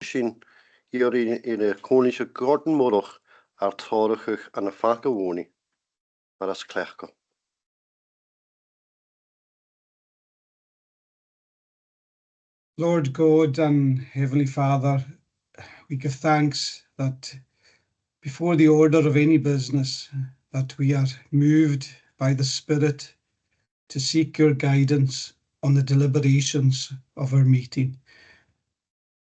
sin hier in de konische grotenmorg artorigig aan de vakkenwoning. Maar dat is klechter. Lord God and Heavenly Father, we give thanks that before the order of any business, that we are moved by the Spirit to seek your guidance on the deliberations of our meeting.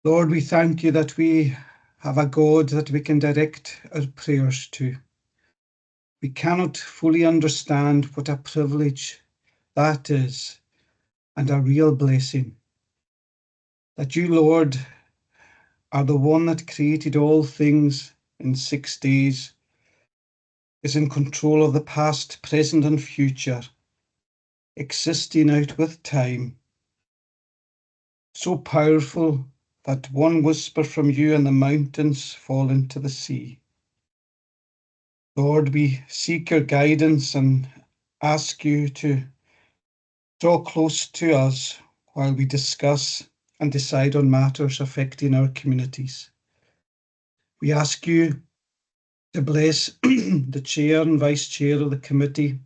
Lord, we thank you that we have a God that we can direct our prayers to. We cannot fully understand what a privilege that is and a real blessing. That you, Lord, are the one that created all things in 6 days, is in control of the past, present and future, existing out with time. So powerful that one whisper from you and the mountains fall into the sea. Lord, we seek your guidance and ask you to draw close to us while we discuss and decide on matters affecting our communities. We ask you to bless the chair and vice chair of the committee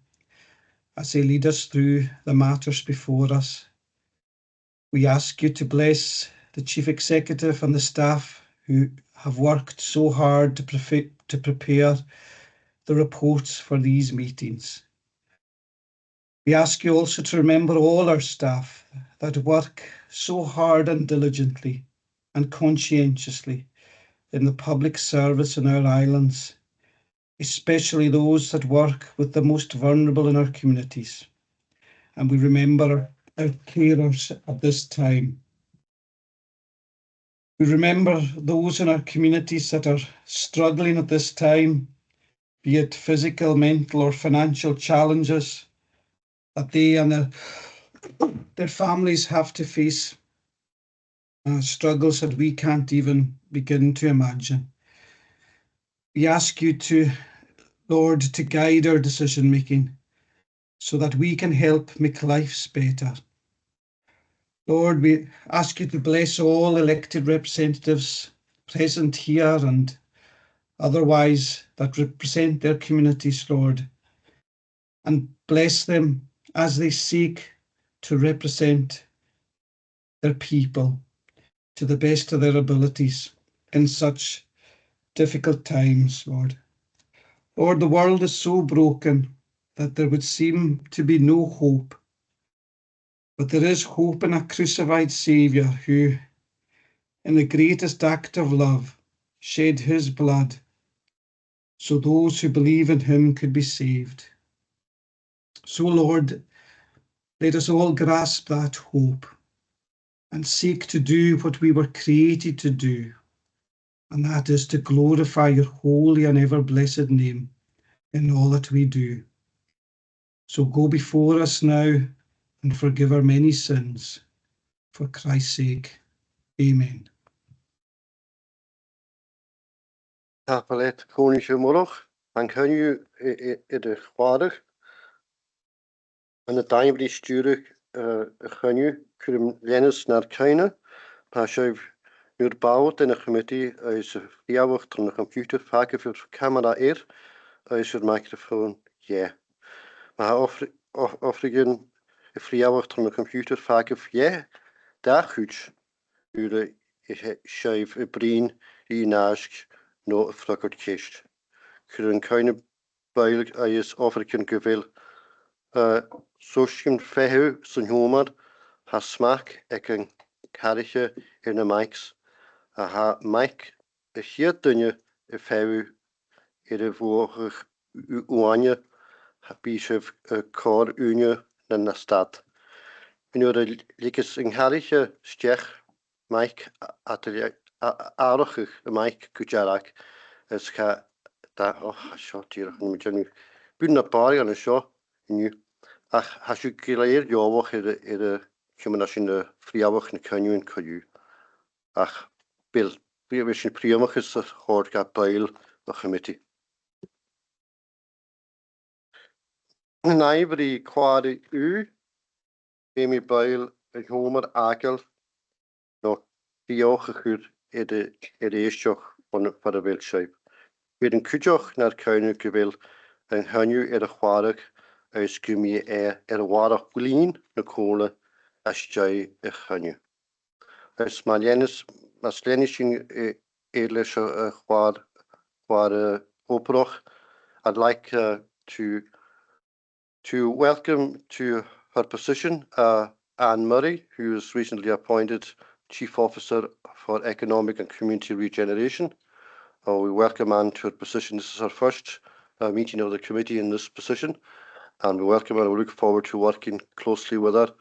as they lead us through the matters before us. We ask you to bless the chief executive and the staff who have worked so hard to prepare the reports for these meetings. We ask you also to remember all our staff that work so hard and diligently and conscientiously in the public service in our islands, especially those that work with the most vulnerable in our communities. And we remember our carers at this time. We remember those in our communities that are struggling at this time, be it physical, mental, or financial challenges that they and their families have to face, struggles that we can't even begin to imagine. We ask you to, Lord, to guide our decision making so that we can help make lives better. Lord, we ask you to bless all elected representatives present here and otherwise that represent their communities, Lord, and bless them as they seek to represent their people to the best of their abilities in such difficult times, Lord. Lord, the world is so broken that there would seem to be no hope. But there is hope in a crucified Saviour who, in the greatest act of love, shed his blood so those who believe in him could be saved. So, Lord, let us all grasp that hope and seek to do what we were created to do, and that is to glorify your holy and ever-blessed name in all that we do. So go before us now and forgive our many sins, for Christ's sake. Amen. Tapalet konische morg, dan kan je in de vader en de time sturen gaan je kunnen lennis naar kijken. Pas je nu bouwt in de gemeente als vrijwillig een computer vaker voor camera als een microfoon ja. Maar of ik een vrijwillig een computer vaker ja, daar goed. Jullie schrijf een brein die naast no een flakkerd kist. Kunnen keine bijlijk als of ik een gewil zo'n verhuur zijn homer ha smaak ik een karretje in de mics ha mic hier dunne een verhuur in de vorige uanje ha bishef kor unje in de stad. Nu de likes een karretje stech mic atelier aardig mic kujarak es ga daar oh shot hier moet je nu binnen paar jaar zo nu ach has je geleerd ja wat in de communische vrijwillig kan je in kaju ach bil we zijn prima is het hoort gaat bijl de gemeente nee die kwade u bij bijl het homer akel nog die ogen goed eistioch van de wildscheip. Weer een kujoch naar kuinu gewil en hanju a chwarig gumi warach glien na kolen as jai hanju. As Marlenishin Eilish Oproch, I'd like to welcome to her position Anne Murray, who was recently appointed Chief Officer for Economic and Community Regeneration. We welcome Anne to her position. This is her first meeting of the committee in this position, and we welcome her and we look forward to working closely with her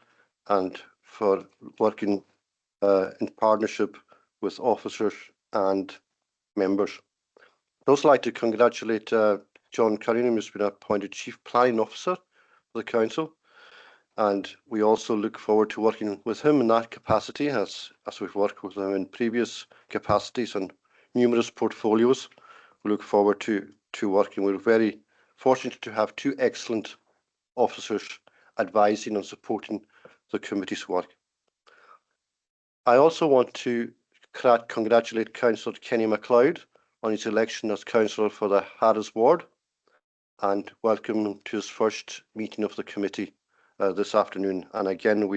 and for working in partnership with officers and members. I'd also like to congratulate John Cunningham, who's been appointed Chief Planning Officer for the Council, and we also look forward to working with him in that capacity as we've worked with him in previous capacities and numerous portfolios. We look forward to working. We're very fortunate to have two excellent officers advising and supporting the committee's work. I also want to congratulate Councillor Kenny MacLeod on his election as Councillor for the Harris Ward and welcome him to his first meeting of the committee this afternoon. And again,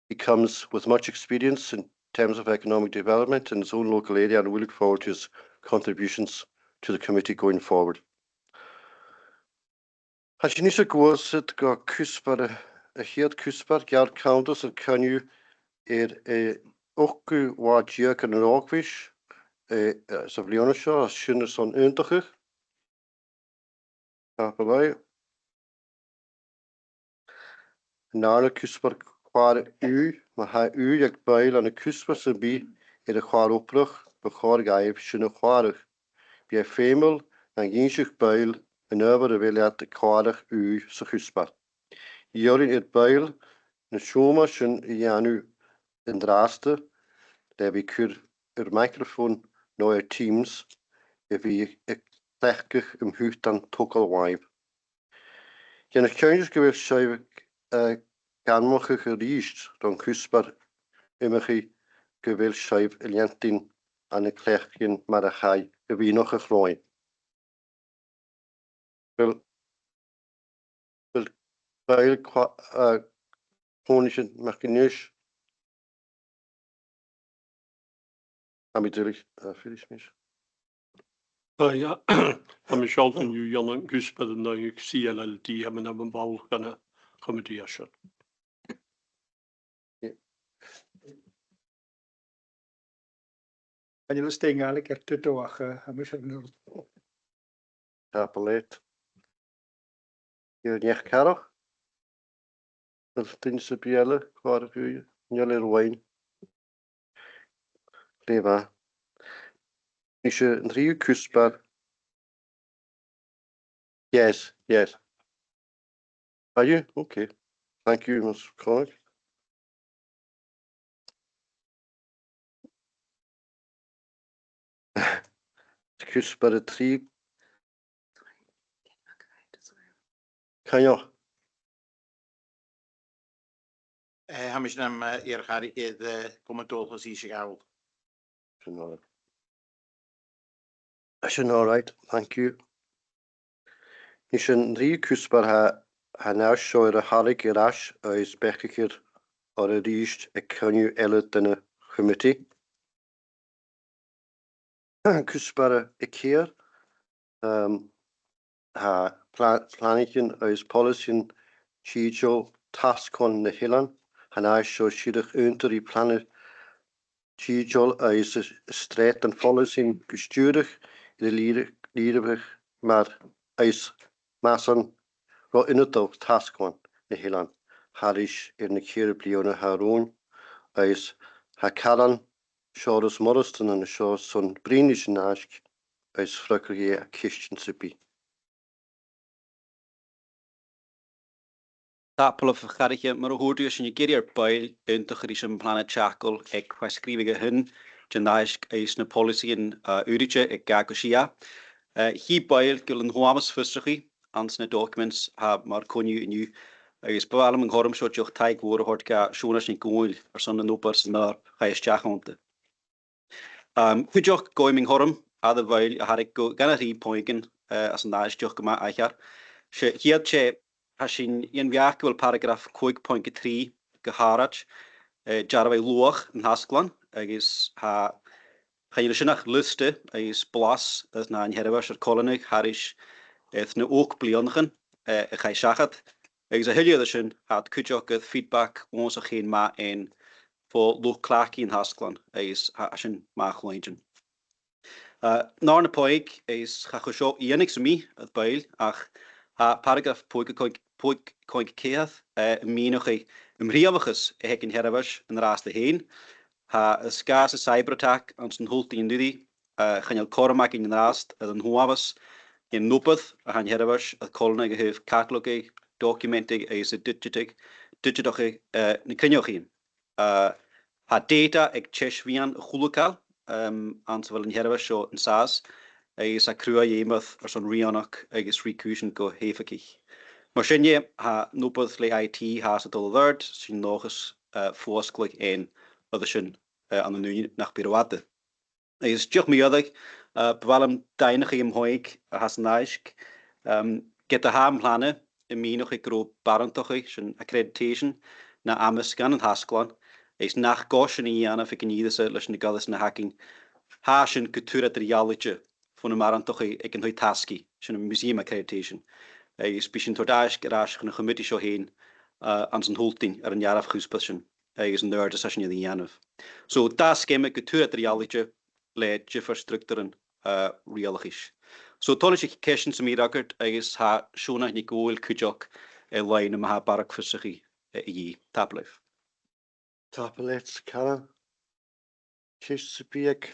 he comes with much experience in terms of economic development in his own local area, and we look forward to his contributions to the committee going forward. Has je niet zo gehoord go kusper heerd kusper geld counters en kan u ook wat je kan rookwish zo vlionische als schöne son untiger. Apelai. Naar kusper kwar u, maar hij u jak bijl aan de kusper se bi de kwar oprug begoor gaif schöne kwarig. Bij femel en ginsig bijl en over de wil de kwarig u se kusper. Hier in het bijl een schoma schön janu in draaste, daar we kur microfoon naar Teams, we plechtig huurt dan tokkelwijf. Je nog kuntjes geweest schrijven, kan mogen geriest, dan kusper immergie geweest schrijven, Eilean aan een plechje, maar dan ga je wie nog gegroeid. Wel, bijl chronische machinisch. I'm natuurlijk finish mis. Ja, I'm short van you Jan Gusper en dan ik CLLD hebben naar een bal gaan committee asher. En jullie staan eigenlijk er te wachten. Hij moest even doen. Appelleed. Je niet karrig. Dat is de bielle, kwaad je. Jullie wijn. Leva. Is je een 3 kusper? Yes, yes. Are you? Okay. Thank you, Mr. Clark. Kusper de 3. Kan je? Hamish nam eergarig de commentaar gezien zich al. All right, thank you. Is een 3 kusper ha nou show de harik rash is bekkeer or de riest ek kan u ellet in een committee. Kusper ek hier ha planningen is policy chijo task on de Eilean ha nou show shiedig unter die plannen chijo is strijd en policy gestuurd de liederweg maar is massen ro in het task on de Eilean harish in de keer blione haroon is ha karan Shores Morrison en Shores son brinish nask is frukker kistjen sipi. Tapel of garretje, maar hoort u als je keer bij integrischen planet Chakel, ik was schrijven hun, Jandaisch is een policy in Urige, ik ga Kosia. Hier bij kunnen hoames vestigen, aan zijn documents, maar kon je nu is bevallen een horm soort je tijd worden hoort ga schoon als je kon er zo'n nopers naar ga je schakelen. Hwydioch goeming horm, a dy fael a harig go gan y rhi poegyn as yn daes diolch gyma aichar. Hiad che hasin un fiach fel paragraff 5.3 gyharach jarfau lwach yn hasglan agos ha chael ysynach lyste agos blas as na yn herfas ar colonig harish na ook blionchen chai siachad agos a hyliodd ysyn had cwydioch gyda feedback ons o chyn ma ein fo lwch claci yn hasglan agos asyn ma chlwydyn. Na'r na poeg is chachwysio i unig sy'n mi ydd bail ach ha paragraff poeg coig ceath mi noch ei ymriafachus heg yn herfas yn ras dy hyn. Ha ysgas y cyber attack ond sy'n hwlt i'n dyddi chanel cormac yn rast ydd yn hwafas yn nŵbydd a han herfas ydd colnau gyhyf catalogau documentig eis y digitoch yn cynioch un. Ha data ag chesfian y chwlwcalant fel yn herfas o yn sas eis a crwa iemodd ar son rionach agos recussion go hefacich. Mar sinne ha nŵbydd le IT has y dol ddyrd sy'n nochus ffosglyg ein oedd ysyn an y nŵn nach byrwade. Eis diolch mi oeddig, bywal am dainach i ymhoig a has naisg. Gyda ha ymplane, y mi noch i gro barantoch i sy'n accreditation na amysgan yn hasglan. Eis nach gos yn i anna ffig yn iddys leis yn y gaddys na hacking. Ha sy'n gytwyr at reality ffwn y marantoch i ag yn hwy tasgu sy'n y museum accreditation. Eis bys yn tordais gyrach yn y chymryd isio hyn ans yn hwltyn ar yn iaraf chwsbeth sy'n eis yn nörd ysyn i anaf. So da sgema gytwyr at reality le gyfer structuren realachis. So tonis ich keshen sy'n mi ragard eis ha siwna ni gwyl cwydioch lein yma ha barak ffysach i tablaeth. Tablet, Karen. Kist sy bieg.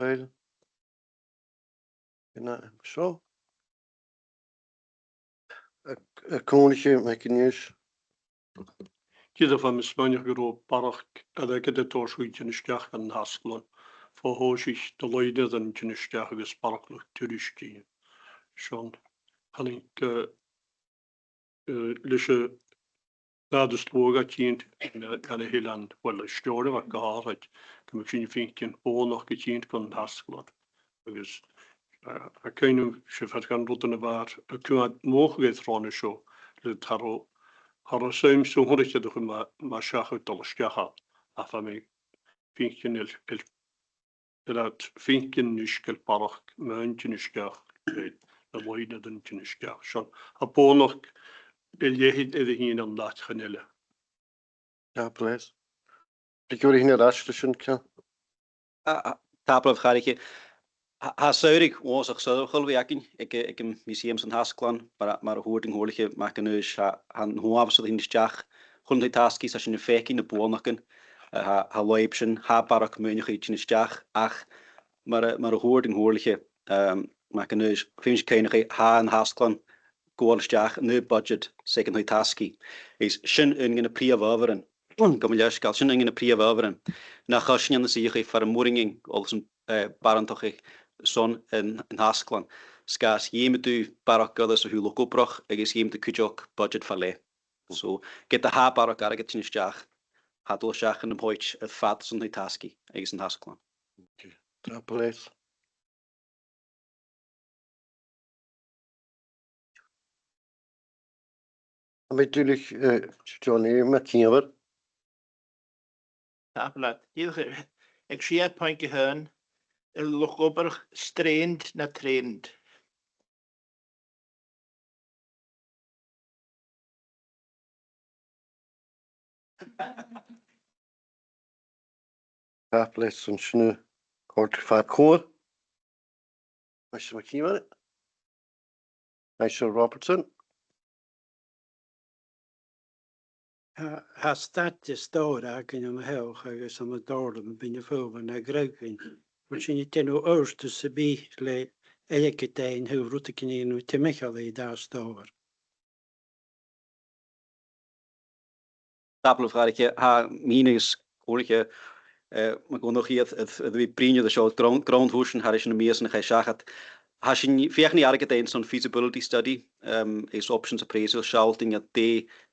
Bail. Yna, so. Y cwnnw mae gynnwys. Gyda fa mismaniach gyro barach adeg gyda tos wyt yn ysgach yn hasglon. Fo hos ich dy loedydd yn ysgach agos barachlwch tyrysgi. Sian, hannig lysio Gad ystlwg a tînt gan y hylan, wel, y stiorio fa garad, gymryd sy'n ffeincio bonach gytînt gan hasglod. Agos, a cainw sy'n gan rwyd yn y bar, y cwmad moch gaeth rhan y sio, le taro, har y sym sy'n hwnnw ydych ma siach o dal ysgacha, a fa mi ffeincio ffeincio nysgol barach, mae'n tynysgach, y loedydd yn tynysgach. Sian, a bonach, Iechyd iddi hi'n am lat chanile. Ja, plees. Ik hoor hier rastje sy'n cael. Tablaeth charig. Ha saurig was ach saurig we akin. Ik museum sy'n hasglan, maar hoort yn hoorlige maak yn ys han hwaf sydd yn ysdiach. Hwn dy taski sa sy'n ffec yn y bwonachyn. Ha loeb sy'n ha barak mynach yn ysdiach. Ach, maar hoort yn hoorlige maak yn ys. Fyns keinig ha yn hasglan. Gwalstach yn y budget seg yn hwy tasgu. Is sy'n yn y prif aferen. Gymryd gael sy'n yn y prif aferen. Na chysyn yn y sych eich far y mwringing ols yn barantoch eich son yn hasglan. Sgas iem ydw barak others o hwylwch gobrach ag is iem dy cwydioch budget fa le. So gyda ha barak ar ag y tynysdiach. Ha dwlsiach yn ymhoich y ffad sy'n hwy tasgu ag is yn hasglan. Ja, plees. Natuurlijk, Johnny, met Kiewer. Tablet. Ik zie het pointje hun. Een logober strained na trained. Tablet sy'n sy'n kort vaak koor. Meisje met Kiewer. Meisje Robertson. Ha stad stór ag yn ymhewch agos am y dorl yn byn y ffwrdd yn agrygyn. Mae'n sy'n ei tenw yrst y sybi le eich gyda'n hywrwt ac yn un o tymechol ei da stór. Tablaeth charig. Ha minis oorlige. Maar gewoon nog hier het brinje de show groundhoeschen har is een meer zijn geschacht. Has je vier niet aardig gedaan zo'n feasibility study is options appraisal schalting at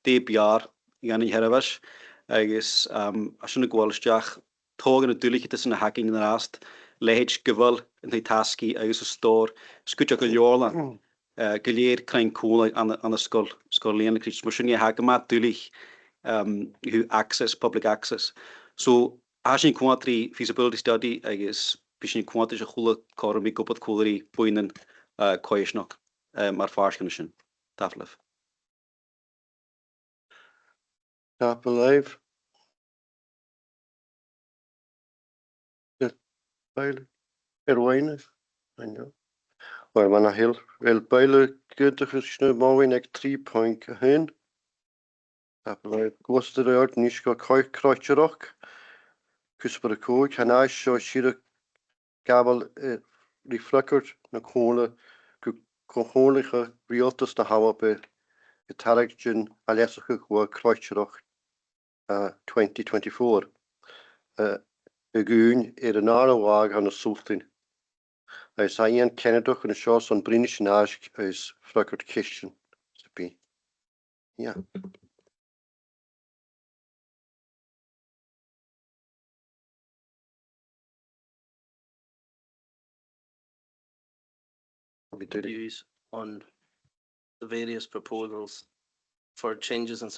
DPR gaan in herwas. Is als je een gwalstjach tógan natuurlijk het is een hacking naast leid gewel in die taski uit de store skutje geljola geleer klein cool aan de school leren krijgt misschien je hacken maar natuurlijk who access public access so als je quantity feasibility study I guess misschien quantity een goede karmik op het koeleri boinen koeis nog maar vaarschenissen taflef Tap alive. Beile. Erwijnen. I know. Wel, maar nog heel wel beile kunt je snel maar ik 3 point heen. Tap alive. Kost er uit niet kruidje rock. Kus per kook. Hanai zo schier kabel reflected na kolen. Koholige realtus na hawa bij het targetjen alesige kwa kruidje rock 2024. Goon een andere waag aan de soeltin. Hij zei een Canada en een chance van British naast is Frankert Kitchen. Ja. Views on the various proposals for changes and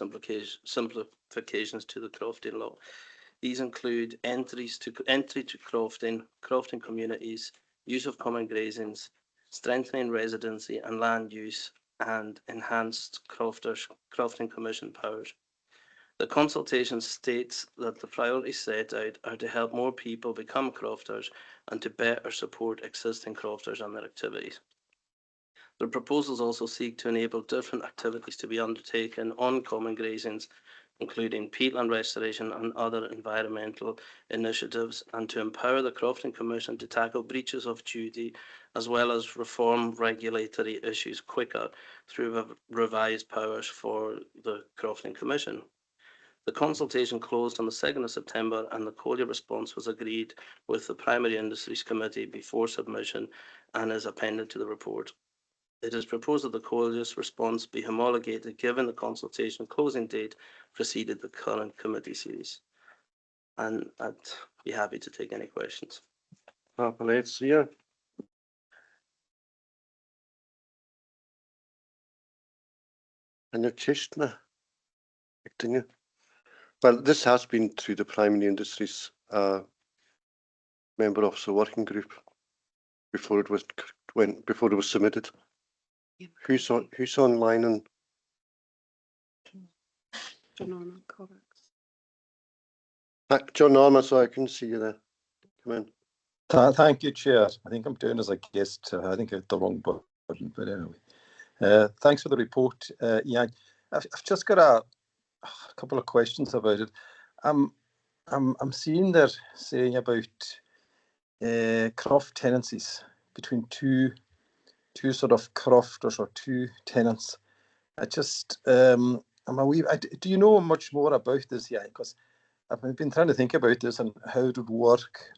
simplifications to the crofting law. These include entry to crofting communities, use of common grazings, strengthening residency and land use, and enhanced crofting commission powers. The consultation states that the priorities set out are to help more people become crofters and to better support existing crofters and their activities. The proposals also seek to enable different activities to be undertaken on common grazings, including peatland restoration and other environmental initiatives, and to empower the Crofting Commission to tackle breaches of duty, as well as reform regulatory issues quicker through revised powers for the Crofting Commission. The consultation closed on the 2nd of September and the Collier response was agreed with the Primary Industries Committee before submission and is appended to the report. It is proposed that the Collier's response be homologated given the consultation closing date preceded the current committee series. And I'd be happy to take any questions. Let's see. And your chestnut. Well, this has been through the Primary Industries member officer working group before it was submitted. Who's online and John Norman, so I can see you there. Come in. Thank you, Chair. I think I'm doing as a guest. I think I hit the wrong button, but anyway. Thanks for the report, Ian. I've just got a couple of questions about it. I'm seeing there saying about croft tenancies between two sort of crofters or two tenants. I just do you know much more about this, Ian? Because I've been trying to think about this and how it would work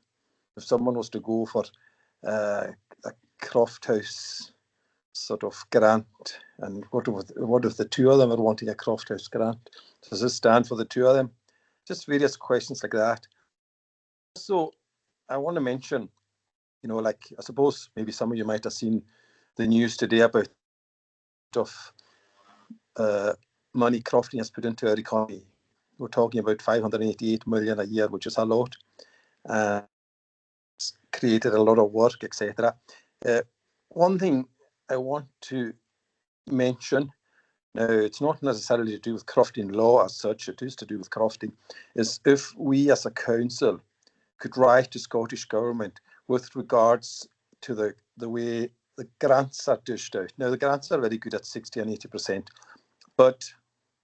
if someone was to go for a croft house sort of grant, and what if the two of them are wanting a croft house grant? Does this stand for the two of them? Just various questions like that. So I want to mention, like I suppose maybe some of you might have seen the news today about money crofting has put into our economy. We're talking about 588 million a year, which is a lot. It's created a lot of work, etc. One thing I want to mention, now it's not necessarily to do with crofting law as such, it is to do with crofting, is if we as a council could write to Scottish Government with regards to the way the grants are dished out. Now the grants are very good at 60 and 80%, but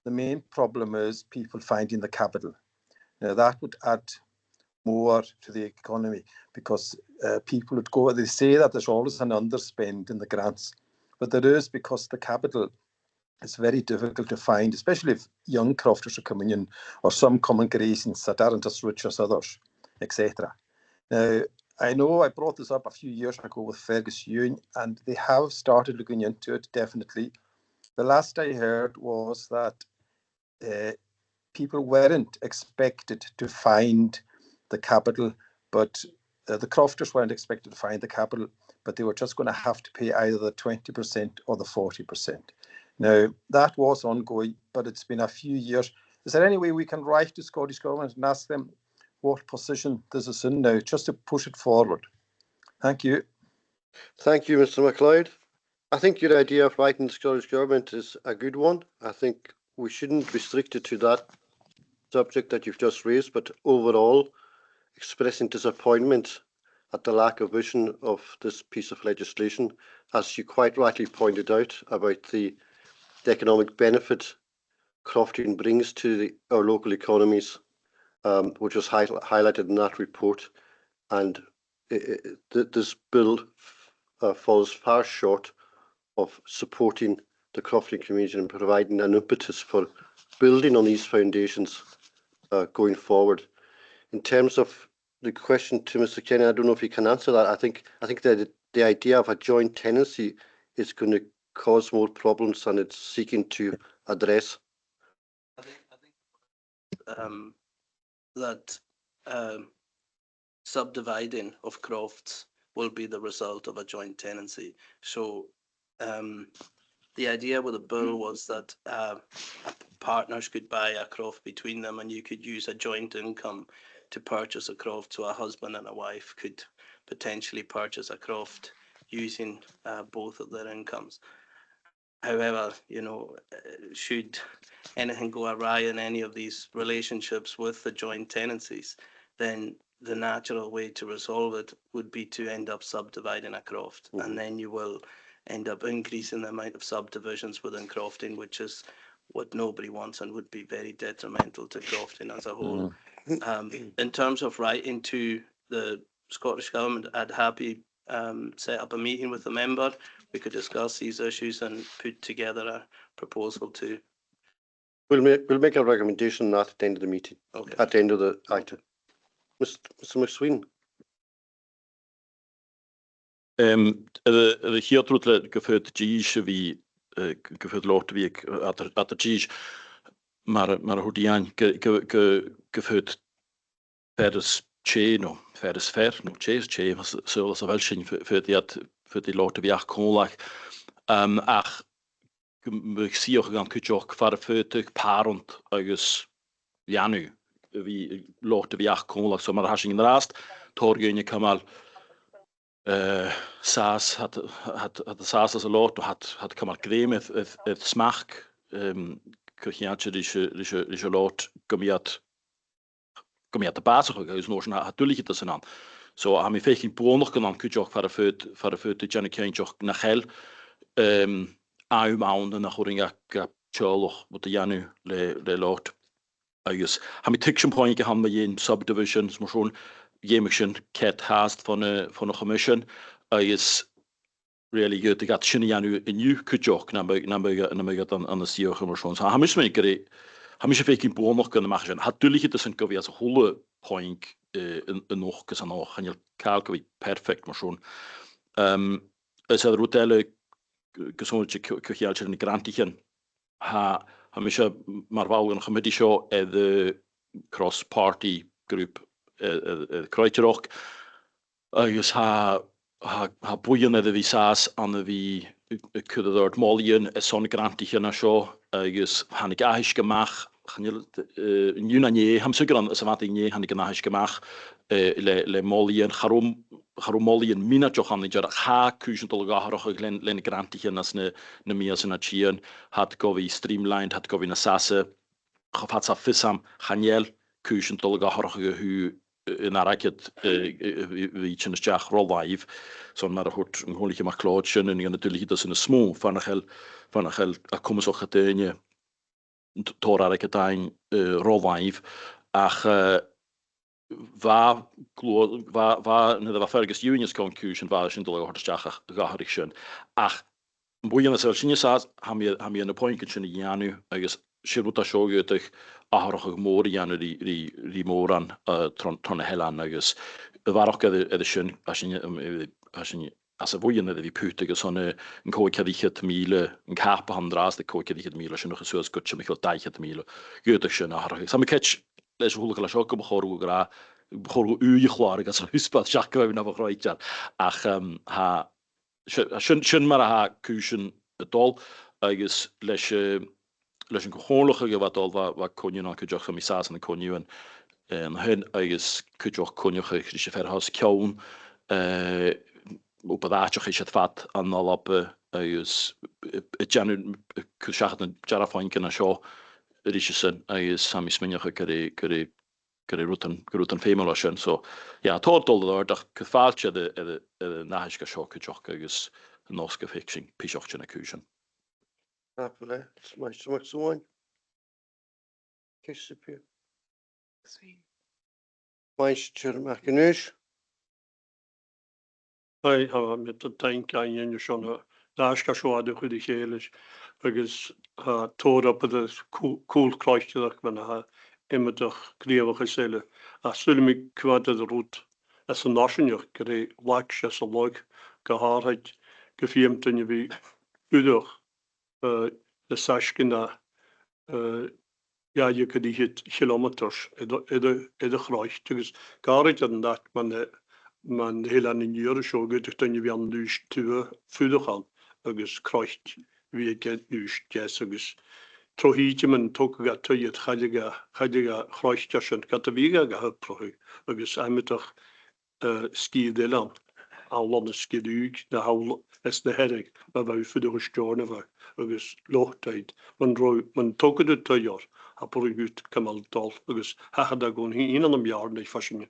the main problem is people finding the capital. Now that would add more to the economy because people would go, they say that there's always an underspend in the grants, but there is because the capital is very difficult to find, especially if young crofters are coming in or some common grazings that aren't as rich as others, etc. Now, I know I brought this up a few years ago with Fergus Ewing and they have started looking into it, definitely. The last I heard was that people weren't expected to find the capital, but the crofters weren't expected to find the capital, but they were just going to have to pay either the 20% or the 40%. Now, that was ongoing, but it's been a few years. Is there any way we can write to Scottish Government and ask them what position this is in now, just to push it forward? Thank you. Thank you, Mr. MacLeod. I think your idea of writing the Scottish Government is a good one. I think we shouldn't restrict it to that subject that you've just raised, but overall expressing disappointment at the lack of vision of this piece of legislation, as you quite rightly pointed out about the economic benefit crofting brings to our local economies, which was highlighted in that report. And this bill falls far short of supporting the crofting community and providing an impetus for building on these foundations going forward. In terms of the question to Mr. Kenny, I don't know if he can answer that. I think that the idea of a joint tenancy is going to cause more problems than it's seeking to address. I think that subdividing of crofts will be the result of a joint tenancy. So the idea with the bill was that partners could buy a croft between them, and you could use a joint income to purchase a croft. So a husband and a wife could potentially purchase a croft using both of their incomes. However, you know, should anything go awry in any of these relationships with the joint tenancies, then the natural way to resolve it would be to end up subdividing a croft. Mm-hmm. And then you will end up increasing the amount of subdivisions within crofting, which is what nobody wants and would be very detrimental to crofting as a whole. Mm-hmm. In terms of writing to the Scottish Government, I'd happy set up a meeting with the member. We could discuss these issues and put together a proposal to. We'll make a recommendation on that at the end of the meeting. Okay. At the end of the item. Mr. McSween. The hier trútlega geföt Gísh vi geföt lot vi at the Gísh maar hodian geföt ferdes no ferdes fer no che was so wel sin für die lot vi ach konlag ach si auch gan kujoch far fötök parent agus janu vi lot vi ach konlag så mar hasing rast torgönje kamal SAS had SAS as a lot had come grem it smach kuchiatje die lot gomiat de basis is nog natuurlijk het aan zo aan mi fekin nog kan kujoch far föt Jenny Kenjoch nach hel maanden nach horinga choloch wat de janu le lot agus ha mi tiction point gehan me in subdivisions maar schon Jemission ket haast van een commission is really good. Ik had zin in nieuw kutjoch na me aan de Siar commission. Ha mis me gere, ha mis even in nog kunnen maken. Had natuurlijk het is een kowie als holle point een nog kes aan nog. En je kalkowie perfect maar schon. Is er rotelle gezondje kuchialtje in grantichen. Ha mis maar wel een committee show de cross party group. Kruidjeroch agus ha boeien de visa's aan de wie kunnen door het molien zonnegrantige na show agus han ik aisch gemacht nu ham sugan as wat nie han ik aisch gemacht le molien garom molien mina joch han ik ha kusen tol garoch len grantige as ne meer na chien hat go wie streamlined hat go wie na sasse hat sa fisam Comhairle kusen tol garoch hu in araket wie in Jaach rollive so maar goed een hoortje maar klootje en je natuurlijk dat is een smoe van een komen zo getenje door araket een rollive ach waar de Fergus Unions conclusion waar in de Jaach gehad ach boeien als je saat ham je een point in janu agus Shiruta showgetig ahrach moor janu die moran tron helan agus var ook de schön as a boeien de putige sonne een koikadichet mile een kape handras de koikadichet mile nog so skutje mich dichet mile getig schön ahrach sam ketch les hulke la shok begoru gra chorgo uichwar gas huspa shakwa na roichar ach ha sin mar ha kusin dol agus leis leis an gohorlige ge wat al wat konju na kujoch mi sa an konjuen hun agus kujoch konjuche se verhaus kjaun op daach is het vat an al op agus kuchachten jarafeinken a seo richen agus sami sminjoche gur rutan fémal sin so ja todol dat gefaaltje de nahiske seo kujoch agus noske fixing pichochtjen a kuchen. Apple, smash so much one. Kiss up here. Smash Chirmakinush. I have met de tank aan je zo'n laatste schoade goede gelis. Agus toor op de koelkruisje dat men ha immer toch krevige cellen. Als zullen me kwaad de route. Als een nationaal krijg watch als een log gehaald gefilmd en je wie uur de sashkina ja je kunt die kilometers de kruis. Dus gaar het dat man heel aan in jaren zo goed dat je weer aan dus te voeden gaan. Agus kruist wie ik het dus jes agus trohietje men toch gaat te het gadige kruisjes en kataviga gehad prohe. Agus hij met toch ski de land. Al landen ski duik de hal is de herrig maar wij voor de gestorven waren. Agus lochtijd man toch het te jaar. Apor gut kamal dal agus ha da gon hin an am jaar nei fashinge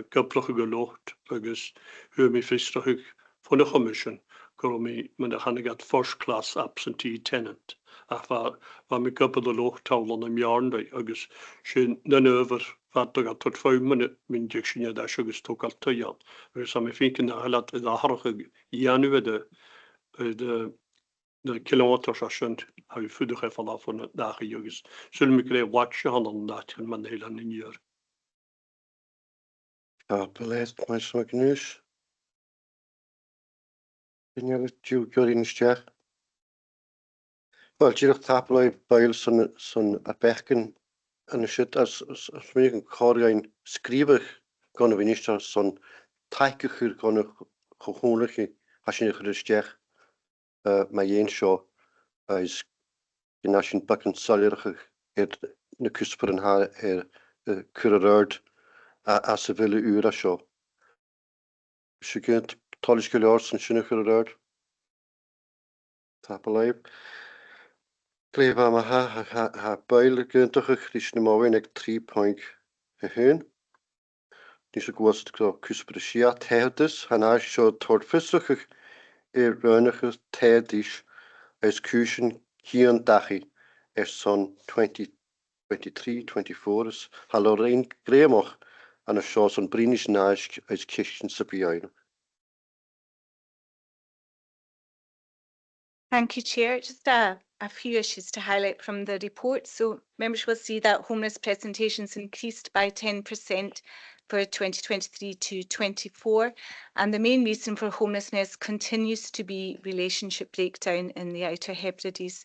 goploche gelocht agus hu mi fistrach von der commission go mi men der han gat first class absentee tenant war mi gop de lochtal an am jaar dei agus sin den over wat gat tot 5 minute min diksje da agus tok al te jaar agus am finken halat da harge janu de kilometers asjent ha vi fudig vanaf van dagen jogus. Zullen we krijgen watje handen dat man heel aan in jaar. Ja, beleid maar zo knus. Ben je het juur in ster? Wel, je dacht tapeloi bij zo'n aperken en de shit als meer een korrein schrijver kunnen we niet zo'n tijker kunnen gewoonlijk als je een ster maar één show is de national bakken salerige de kusper en haar currerd as ze willen uur show. Je kunt talisch geluid en schöne currerd. Tapelei. Kleva maar ha beile kunt toch is nu maar weinig 3 point heen. Die zo goed als kusper Siar tehuis en als je tot visserig ruinige tijdis als kuchen hier en dachi zo'n 23, 24 is hallorein gremach en een show zo'n brinisch naast als kisten sabien. Thank you, Chair. Just a few issues to highlight from the report. So members will see that homeless presentations increased by 10% for 2023 to 24. And the main reason for homelessness continues to be relationship breakdown in the Outer Hebrides.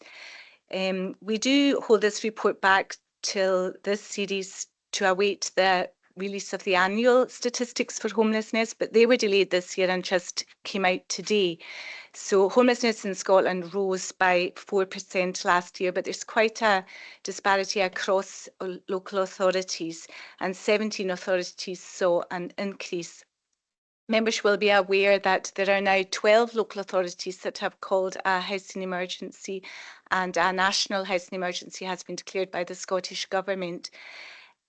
We do hold this report back till this series to await the release of the annual statistics for homelessness, but they were delayed this year and just came out today. So homelessness in Scotland rose by 4% last year, but there's quite a disparity across local authorities, and 17 authorities saw an increase. Members will be aware that there are now 12 local authorities that have called a housing emergency, and a national housing emergency has been declared by the Scottish Government.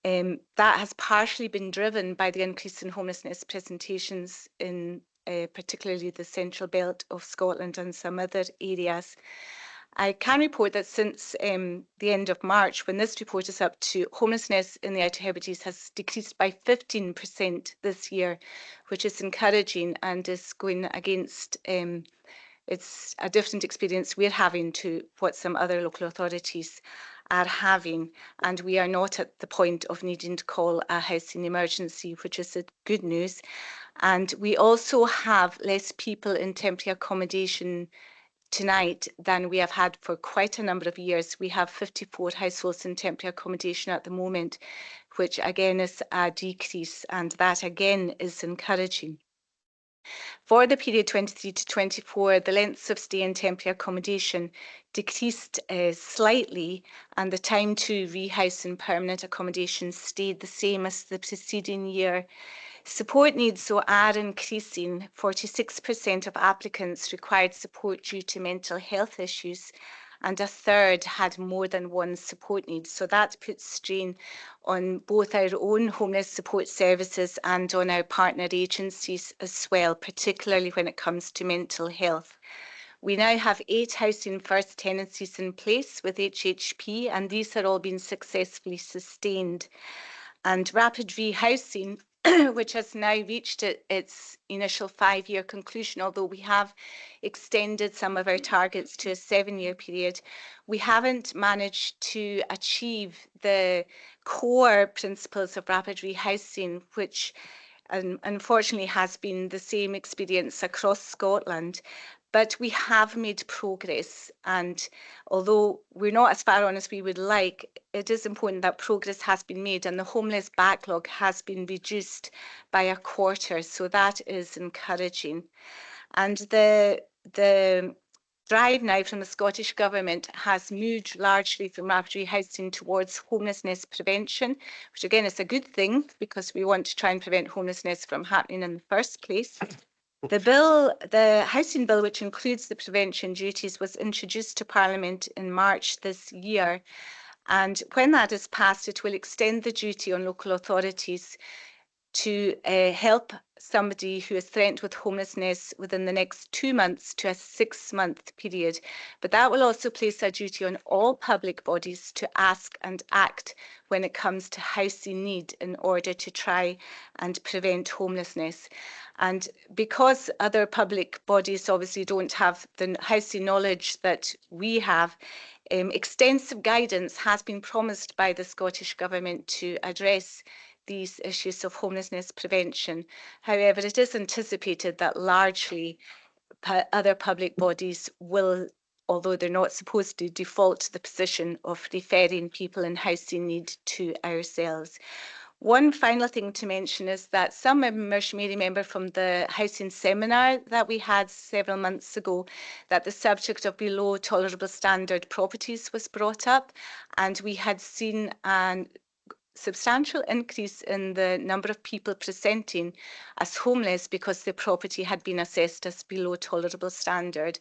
That has partially been driven by the increase in homelessness presentations in particularly the central belt of Scotland and some other areas. I can report that since the end of March, when this report is up to, homelessness in the Outer Hebrides has decreased by 15% this year, which is encouraging and is going against it's a different experience we're having to what some other local authorities are having, and we are not at the point of needing to call a housing emergency, which is a good news. And we also have less people in temporary accommodation tonight than we have had for quite a number of years. We have 54 households in temporary accommodation at the moment, which again is a decrease, and that again is encouraging. For the period 23 to 24, the lengths of stay in temporary accommodation decreased slightly, and the time to rehouse in permanent accommodation stayed the same as the preceding year. Support needs, so, are increasing. 46% of applicants required support due to mental health issues, and a third had more than one support need. So that puts strain on both our own homeless support services and on our partner agencies as well, particularly when it comes to mental health. We now have 8 housing first tenancies in place with HHP, and these are all being successfully sustained. And rapid rehousing, which has now reached its initial 5-year conclusion, although we have extended some of our targets to a 7-year period, we haven't managed to achieve the core principles of rapid rehousing, which unfortunately has been the same experience across Scotland. But we have made progress, and although we're not as far on as we would like, it is important that progress has been made, and the homeless backlog has been reduced by a quarter, so that is encouraging. And the drive now from the Scottish Government has moved largely from rapid rehousing towards homelessness prevention, which again is a good thing because we want to try and prevent homelessness from happening in the first place. The housing bill, which includes the prevention duties, was introduced to Parliament in March this year. And when that is passed, it will extend the duty on local authorities to help somebody who is threatened with homelessness within the next 2 months to a 6-month period. But that will also place a duty on all public bodies to ask and act when it comes to housing need in order to try and prevent homelessness. And because other public bodies obviously don't have the housing knowledge that we have, extensive guidance has been promised by the Scottish Government to address these issues of homelessness prevention. However, it is anticipated that largely other public bodies will, although they're not supposed to, default to the position of referring people in housing need to ourselves. One final thing to mention is that some members may remember from the housing seminar that we had several months ago that the subject of below tolerable standard properties was brought up, and we had seen an substantial increase in the number of people presenting as homeless because their property had been assessed as below tolerable standard.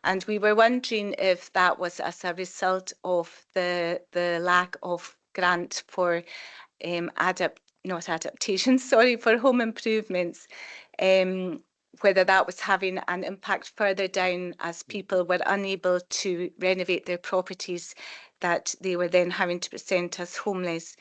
And we were wondering if that was as a result of the lack of grant for for home improvements, whether that was having an impact further down as people were unable to renovate their properties that they were then having to present as homeless.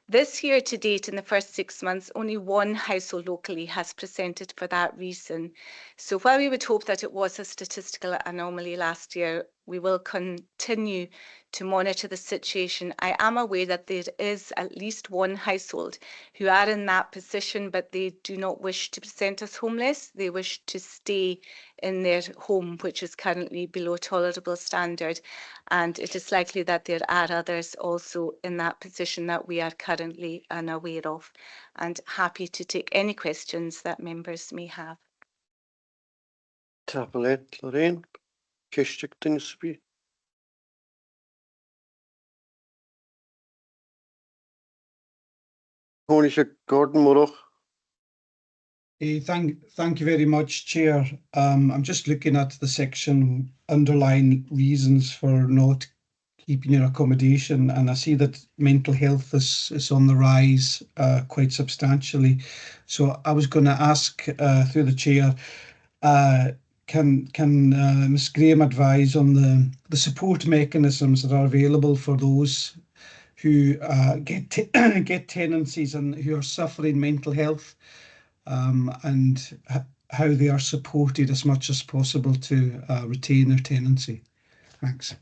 This year to date, in the first 6 months, only one household locally has presented for that reason. So while we would hope that it was a statistical anomaly last year, we will continue to monitor the situation. I am aware that there is at least one household who are in that position, but they do not wish to present as homeless. They wish to stay in their home, which is currently below tolerable standard. And it is likely that there are others also in that position that we are currently unaware of. And happy to take any questions that members may have. Tapalet, Lorraine, Kishtik Dingsby. Honisha Gordon Murroch. Thank you very much, Chair. I'm just looking at the section underlying reasons for not keeping your accommodation, and I see that mental health is on the rise quite substantially. So I was going to ask through the Chair, can Ms Graham advise on the support mechanisms that are available for those who get tenancies and who are suffering mental health, and how they are supported as much as possible to retain their tenancy? Thanks.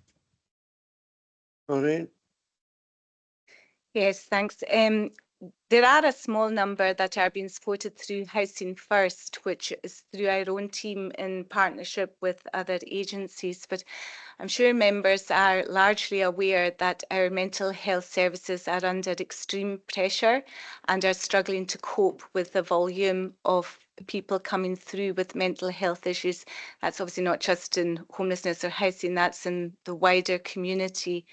All right. Yes, thanks. there are a small number that are being supported through Housing First, which is through our own team in partnership with other agencies. But I'm sure members are largely aware that our mental health services are under extreme pressure and are struggling to cope with the volume of people coming through with mental health issues. That's obviously not just in homelessness or housing, that's in the wider community.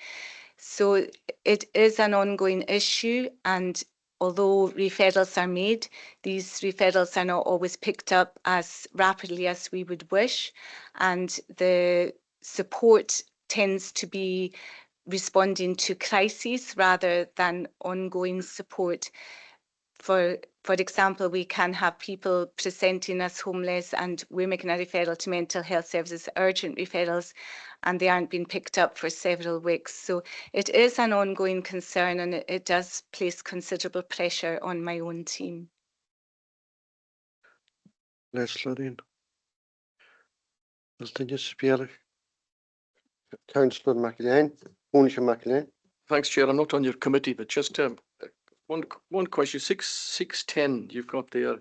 So it is an ongoing issue, and although referrals are made, these referrals are not always picked up as rapidly as we would wish, and the support tends to be responding to crises rather than ongoing support. For example, we can have people presenting as homeless and we're making a referral to mental health services, urgent referrals, and they aren't being picked up for several weeks. So it is an ongoing concern, and it does place considerable pressure on my own team. Lesley. Councillor McLean, Mónica McLean. Thanks, Chair. I'm not on your committee, but just one question. 610, you've got there.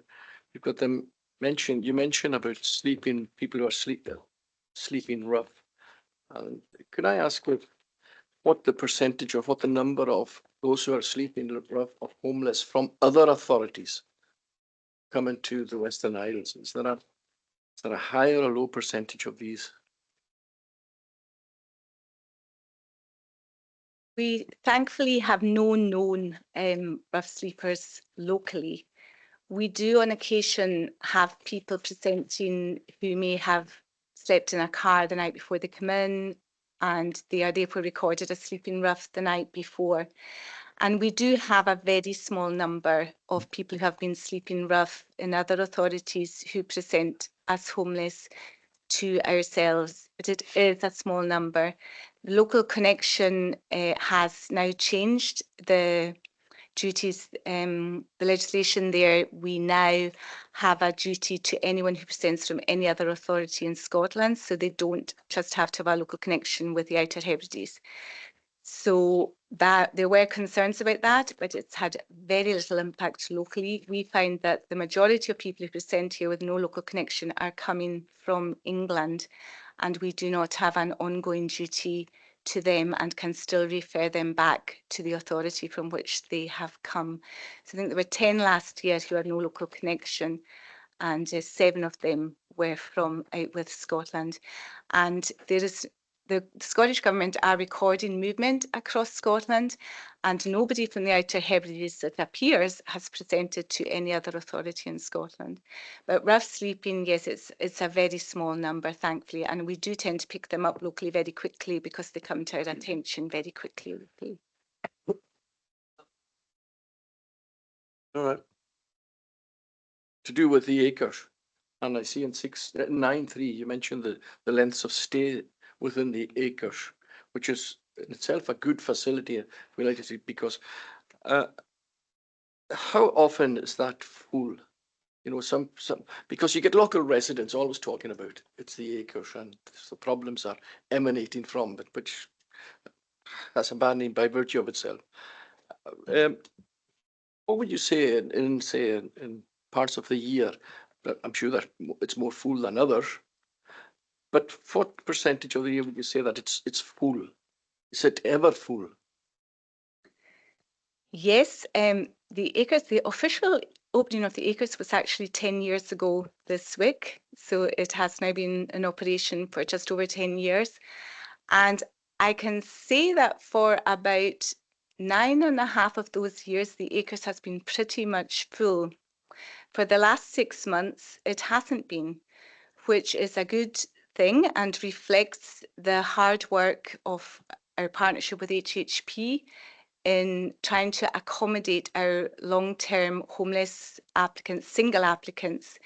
You've got them mentioned. You mentioned about sleeping, people who are sleeping rough. And could I ask what the percentage of, what the number of those who are sleeping rough or homeless from other authorities coming to the Western Isles? Is there a high or a low percentage of these? We thankfully have no known rough sleepers locally. We do on occasion have people presenting who may have slept in a car the night before they come in, and they are therefore recorded as sleeping rough the night before. And we do have a very small number of people who have been sleeping rough in other authorities who present as homeless to ourselves, but it is a small number. The local connection has now changed the duties, the legislation there. We now have a duty to anyone who presents from any other authority in Scotland, so they don't just have to have a local connection with the Outer Hebrides. So that there were concerns about that, but it's had very little impact locally. We find that the majority of people who present here with no local connection are coming from England, and we do not have an ongoing duty to them and can still refer them back to the authority from which they have come. So I think there were 10 last year who had no local connection, and 7 of them were from out with Scotland. And there is the Scottish Government are recording movement across Scotland, and nobody from the Outer Hebrides, it appears, has presented to any other authority in Scotland. But rough sleeping, yes, it's a very small number, thankfully, and we do tend to pick them up locally very quickly because they come to our attention very quickly. All right. To do with the acres, and I see in 693 you mentioned the lengths of stay within the acres, which is in itself a good facility, we like to see, because how often is that full? You know, some because you get local residents always talking about it's the acres and the problems are emanating from it, which that's a bad name by virtue of itself. What would you say in parts of the year? I'm sure that it's more full than others, but what percentage of the year would you say that it's full? Is it ever full? Yes, the acres, the official opening of the acres was actually 10 years ago this week. So it has now been in operation for just over 10 years. And I can say that for about 9.5 of those years, the acres has been pretty much full. For the last 6 months, it hasn't been, which is a good thing and reflects the hard work of our partnership with HHP in trying to accommodate our long-term homeless applicants, single applicants,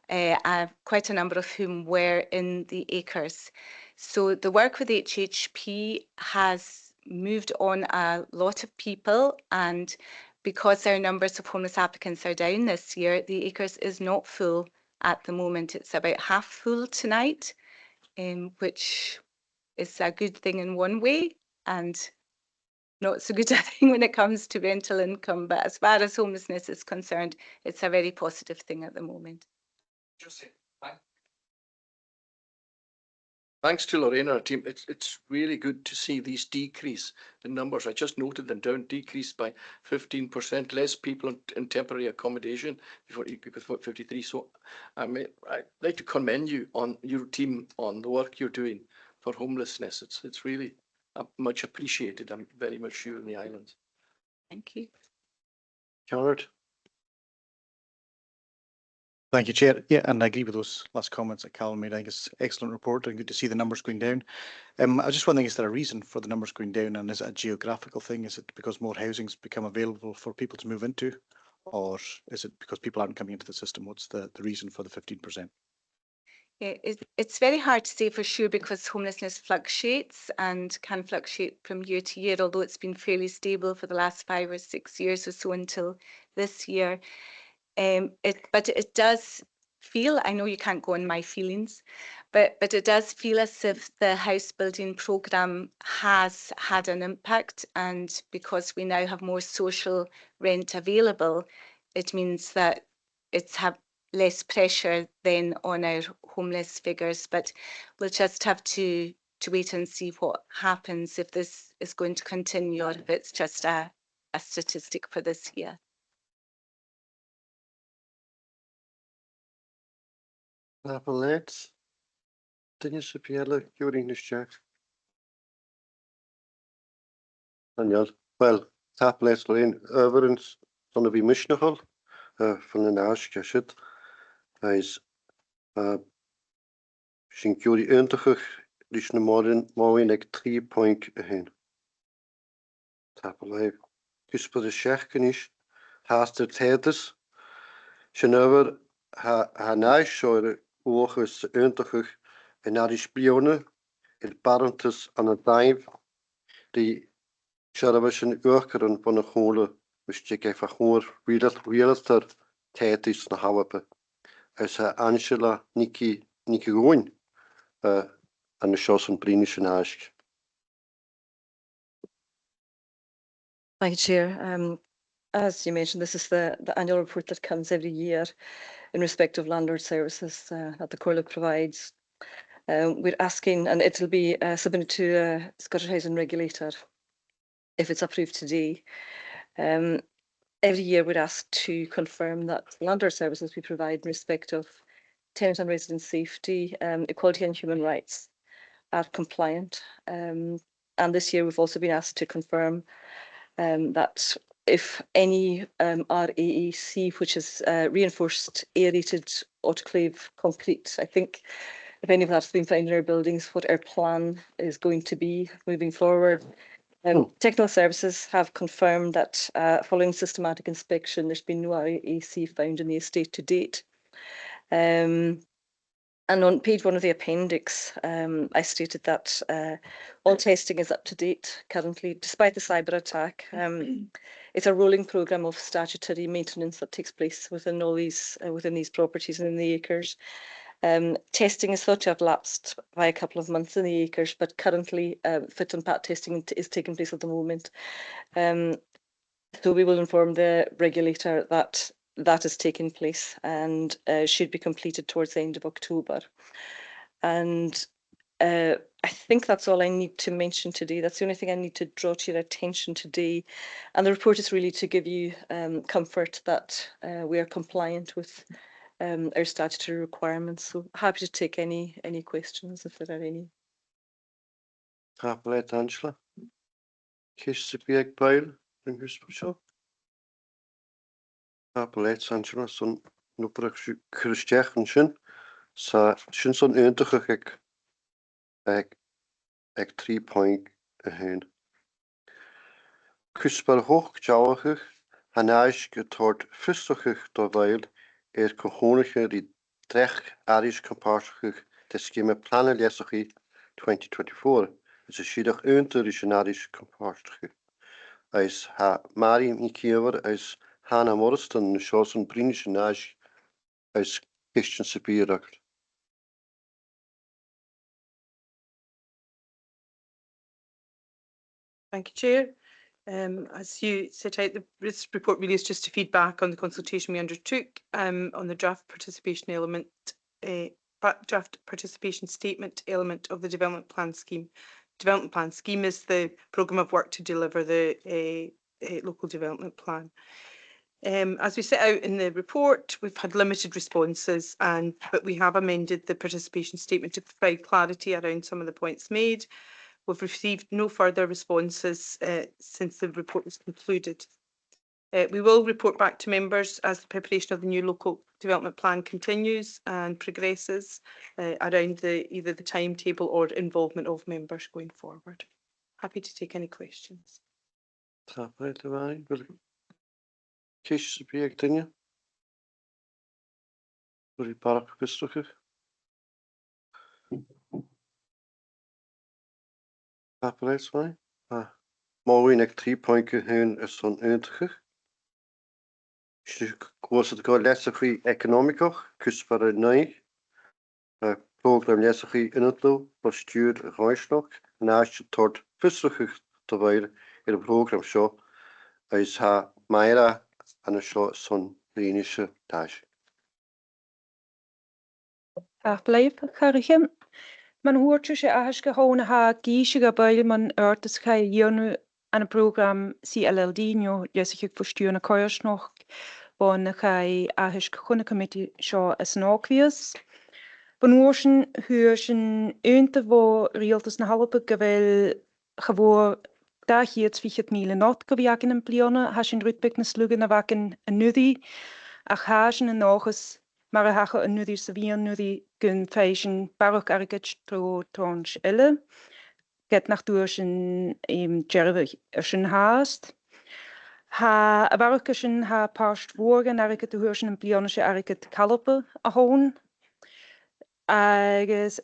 quite a number of whom were in the acres. So the work with HHP has moved on a lot of people, and because our numbers of homeless applicants are down this year, the acres is not full at the moment. It's about half full tonight, which is a good thing in one way, and not so good a thing when it comes to rental income, but as far as homelessness is concerned, it's a very positive thing at the moment. Thanks to Lorraine and her team. It's really good to see these decrease in numbers. I just noted them down, decreased by 15%, less people in temporary accommodation before 53. So I'd like to commend you on your team on the work you're doing for homelessness. It's really much appreciated. I'm very much sure in the islands. Thank you. Jared? Thank you, Chair. Yeah, and I agree with those last comments that Callum made. I think it's an excellent report and good to see the numbers going down. I was just wondering, is there a reason for the numbers going down, and is it a geographical thing? Is it because more housing's become available for people to move into, or is it because people aren't coming into the system? What's the reason for the 15%? Yeah, it's very hard to say for sure because homelessness fluctuates and can fluctuate from year to year, although it's been fairly stable for the last 5 or 6 years or so until this year. But it does feel, I know you can't go on my feelings, but it does feel as if the house building programme has had an impact, and because we now have more social rent available, it means that it's have less pressure then on our homeless figures. But we'll just have to wait and see what happens, if this is going to continue or if it's just a statistic for this year. Appellate. Dynne Sipiela, Júri Nisjak. Daniel. Wel, appellate Lorraine Overens, dan wie Mishnachol, van de Naas Geshet. Hij is sin Júri Untigig, dus de morgen ik 3 point heen. Appellate. Kusper de Scherken is, haast de tijdens. Zijn over haar naasjoren oogjes Untigig en naar die spionnen, het parentus aan het dive, die Sharabashin Urkeren van de Hole, wist ik even hoor, realtor tijd is naar Hawape. Als Angela Niki Roon aan de Schossen Brinische Naast. Thank you, Chair. As you mentioned, this is the annual report that comes every year in respect of landlord services that the Comhairle provides. We're asking, and it'll be submitted to the Scottish Housing Regulator if it's approved today. Every year we're asked to confirm that landlord services we provide in respect of tenant and resident safety, equality and human rights are compliant. And this year we've also been asked to confirm that if any RAAC, which is reinforced aerated autoclave concrete, I think if any of that's been found in our buildings, what our plan is going to be moving forward. Technical services have confirmed that following systematic inspection, there's been no RAAC found in the estate to date. And on page 1 of the appendix, I stated that all testing is up to date currently, despite the cyber attack. It's a rolling programme of statutory maintenance that takes place within all these within these properties and in the acres. Testing is thought to have lapsed by a couple of months in the acres, but currently fit and pat testing is taking place at the moment. So we will inform the regulator that that is taking place and should be completed towards the end of October. And I think that's all I need to mention today. That's the only thing I need to draw to your attention today. And the report is really to give you comfort that we are compliant with our statutory requirements. So happy to take any questions if there are any. Appellate Angela. Kies Sipiek Pyle, in Huspershow. Appellate Angela, son Nubrach Christiach en Shin. Sa Shin son Untigig ek 3 point heen. Kusper hoog Jawachig, Hanaisch getort Fustachig doorweil. Cohonige die trech Arisch comparsig te schema plannen lesochi 2024. Is a shidag unterisch Arisch comparsig. As ha Mari Mikiever as Hannah Morriston Schossen Brinisch Nash as Christian Sipirak. Thank you, Chair. As you set out, this report really is just to feedback on the consultation we undertook on the draft participation element, draft participation statement element of the development plan scheme. Development plan scheme is the programme of work to deliver the local development plan. As we set out in the report, we've had limited responses, but we have amended the participation statement to provide clarity around some of the points made. We've received no further responses since the report was concluded. We will report back to members as the preparation of the new local development plan continues and progresses around either the timetable or involvement of members going forward. Happy to take any questions. Kies bij dingen. Voor die park bestukker. Apparaat mij. Mooi ik 3 punten hun is zo'n eindiger. Was het gewoon lesserie economico, kusbare nee. Program lesserie in het loop, bestuur reisnog. Naast je tot bestukker terwijl in het programma show is haar meira aan een show zo'n Dänische Tasche. Blijf Karichem. Man hoort je als gewoon ha kiesige bij man örtes ga je nu aan het programma CLLD nu lees ik versturen koers nog van ga je als gewoon committee show as nog wies. Van oorschen huurschen eente wo realtes na halve gewel gewoon daar hier 20 not gewerken in Plione has in Rutbeck na slugen na waken en nudi ach hagen en noges maar hagen en nudi sevien nudi kun feischen barok arikach tro tronch elle get nach durchen im jerve erschen haast ha barokischen ha past wogen ariket hurschen in Plionische ariket kalpe a hoon agus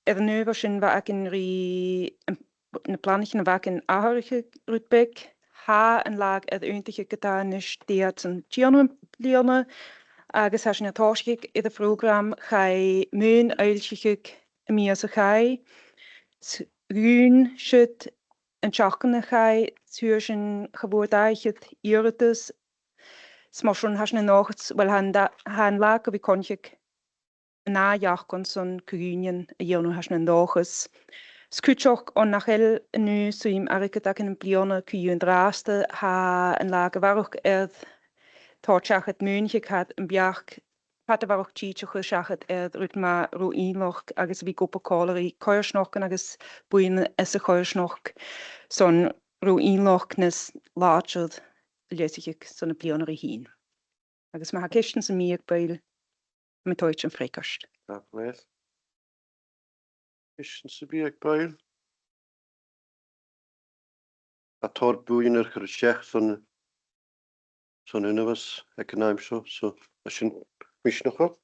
nu warschen wa ik in ri een plannetje wa ik in aharige Rutbeck ha en laag het eindige getanisch deert een tjerne Plione agus has na táisciigh i a program chai mún eilsciigh mí a chai rún siid an teachna chai suúr sin chabúrdáichiid iiritas smáisiún has na náchas well han lá go bhí conchiig náheachchan son cúnion a dhéanú has na náchas. Scúteach an nachil nu suim aricad ac yn bliona cúún dráasta ha an lá go bharach táteach het múnche had een beach pat warch títeach seachad rut ma roínoch agus bhí gopa cáirí coirsnoch agus buine is a coirsnoch son roínoch nes láiad leisiigh son na blianaí hín. Agus ma ha kisten sa míag beil me toit an frékast. Kisten sa míag beil. A tór buiner chu seach son zo'n universe economisch zo als je mis nog op.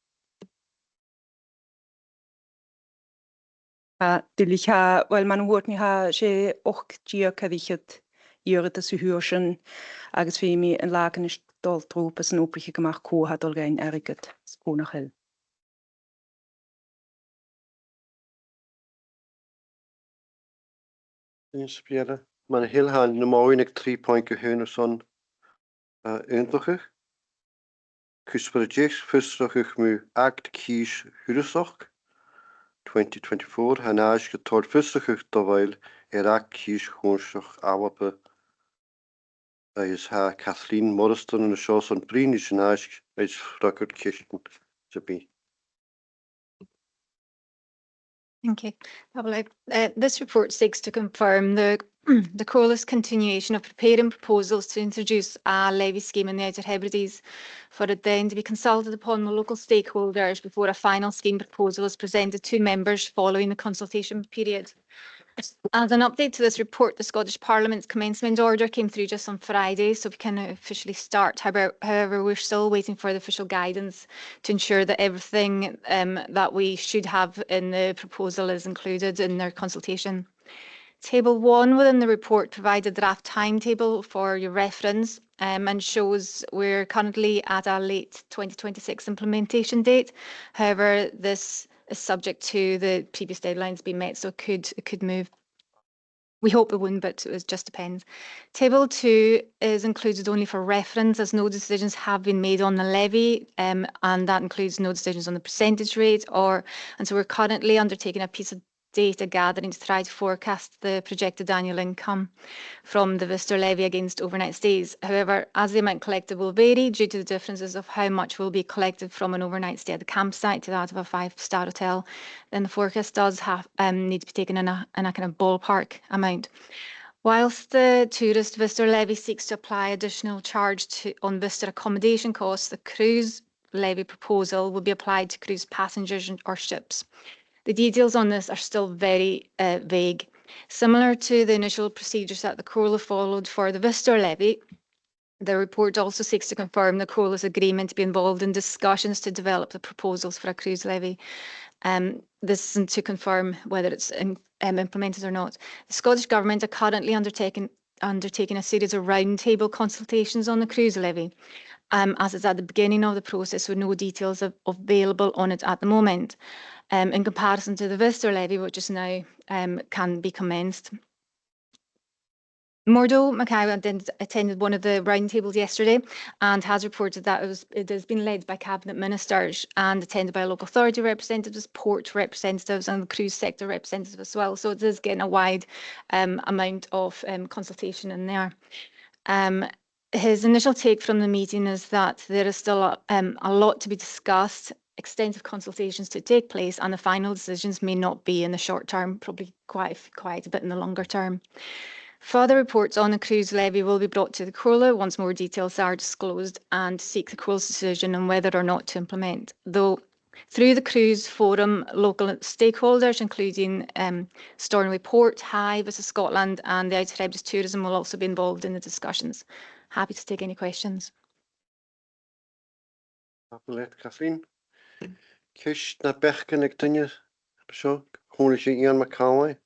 Dulich ha wel man hoort ni ha sé och dia kadichet jure de suhurschen agus fi mi en lagen is dol tropes en opige gemacht ko hat al gein erget skonachel. Inspireren. Man heel haan normaal in 3 punten hun son eindiger. Cusparagis fusrachig mu act kies hurusach 2024 hanage getord fusrachig terwijl act kies hoonsach awape is ha Kathleen Morriston en de show son brinisch hanage is frakkerd kisten te be. Thank you. This report seeks to confirm the Corless continuation of preparing proposals to introduce a levy scheme in the Outer Hebrides for it then to be consulted upon the local stakeholders before a final scheme proposal is presented to members following the consultation period. As an update to this report, the Scottish Parliament's commencement order came through just on Friday, so we can officially start. However, we're still waiting for the official guidance to ensure that everything that we should have in the proposal is included in their consultation. Table 1 within the report provides a draft timetable for your reference and shows we're currently at a late 2026 implementation date. However, this is subject to the previous deadlines being met, so it could move. We hope it wouldn't, but it just depends. Table 2 is included only for reference, as no decisions have been made on the levy, and that includes no decisions on the percentage rate. And so we're currently undertaking a piece of data gathering to try to forecast the projected annual income from the visitor levy against overnight stays. However, as the amount collected will vary due to the differences of how much will be collected from an overnight stay at the campsite to that of a 5-star hotel, then the forecast does have need to be taken in a kind of ballpark amount. Whilst the tourist visitor levy seeks to apply additional charge on visitor accommodation costs, the cruise levy proposal will be applied to cruise passengers or ships. The details on this are still very vague. Similar to the initial procedures that the Comhairle followed for the visitor levy, the report also seeks to confirm the Comhairle's agreement to be involved in discussions to develop the proposals for a cruise levy. This isn't to confirm whether it's implemented or not. The Scottish Government are currently undertaking a series of roundtable consultations on the cruise levy, as it's at the beginning of the process with no details available on it at the moment. In comparison to the visitor levy, which is now can be commenced. Murdo Mackay attended one of the roundtables yesterday and has reported that it has been led by cabinet ministers and attended by local authority representatives, port representatives and the cruise sector representatives as well. So it is getting a wide amount of consultation in there. His initial take from the meeting is that there is still a lot to be discussed, extensive consultations to take place, and the final decisions may not be in the short term, probably quite a bit in the longer term. Further reports on the cruise levy will be brought to the Comhairle once more details are disclosed and seek the Comhairle's decision on whether or not to implement. Though through the cruise forum, local stakeholders, including Stornoway Port, High, Visit Scotland and the Outer Hebrides Tourism will also be involved in the discussions. Happy to take any questions. Kathleen. Kish na bechken ik dinge. Sure. Ian McCallway.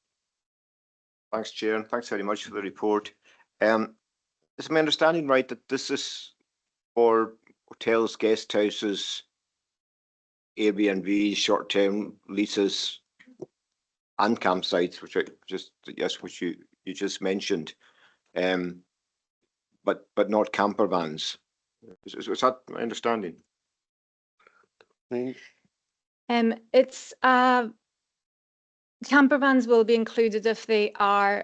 Thanks, Chair, and thanks very much for the report. Is my understanding right that this is for hotels, guest houses, Airbnb, short-term leases, and campsites, which which you just mentioned, but not camper vans? Is that my understanding? It's camper vans will be included if they are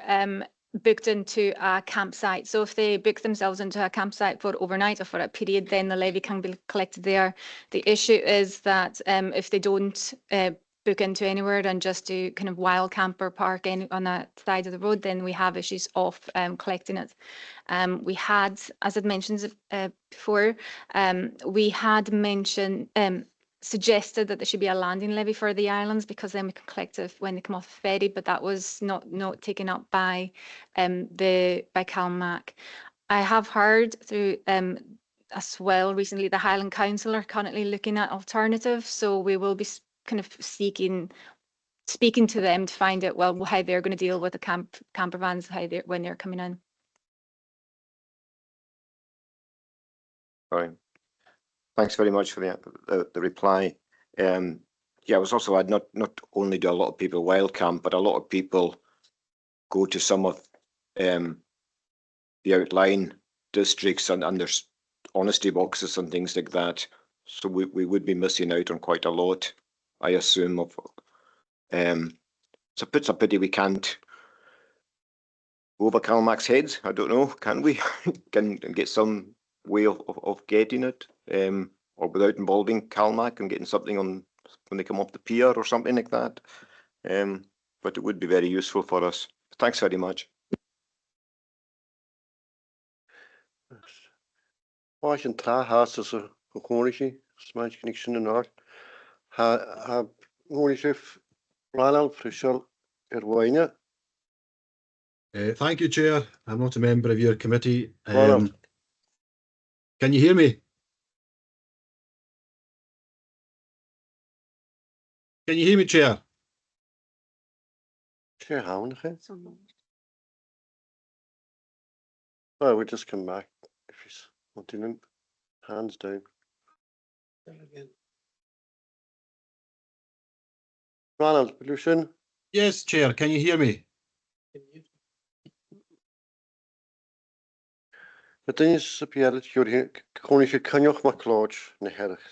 booked into a campsite. So if they book themselves into a campsite for overnight or for a period, then the levy can be collected there. The issue is that if they don't book into anywhere and just do kind of wild camper park on that side of the road, then we have issues of collecting it. We had, as I'd mentioned before, we had mentioned suggested that there should be a landing levy for the islands because then we can collect it when they come off the ferry, but that was not taken up by CalMac. I have heard through as well recently the Highland Council are currently looking at alternatives, so we will be kind of speaking to them to find out well how they're going to deal with the camper vans when they're coming in. Right. Thanks very much for the reply. Yeah, I was also not only do a lot of people wild camp, but a lot of people go to some of the outlying districts and there's honesty boxes and things like that. So we would be missing out on quite a lot, I assume. So it's a pity we can't go over CalMac's heads. I don't know. Can we? can get some way of getting it, or without involving CalMac and getting something on when they come off the pier or something like that. But it would be very useful for us. Thanks very much. Waar je een traaghaast is een chronische, smaak connection in art. Ha chronische Ryan Frischel Erwine. Thank you, Chair. I'm not a member of your committee. Can you hear me? Can you hear me, Chair? Chair, how well, we just come back if he's wanting him. Hands down. Ronald, pollution. Yes, Chair. Can you hear me? Ydyn ni'n sybiad cwni chi cynioch mae clod neu herach.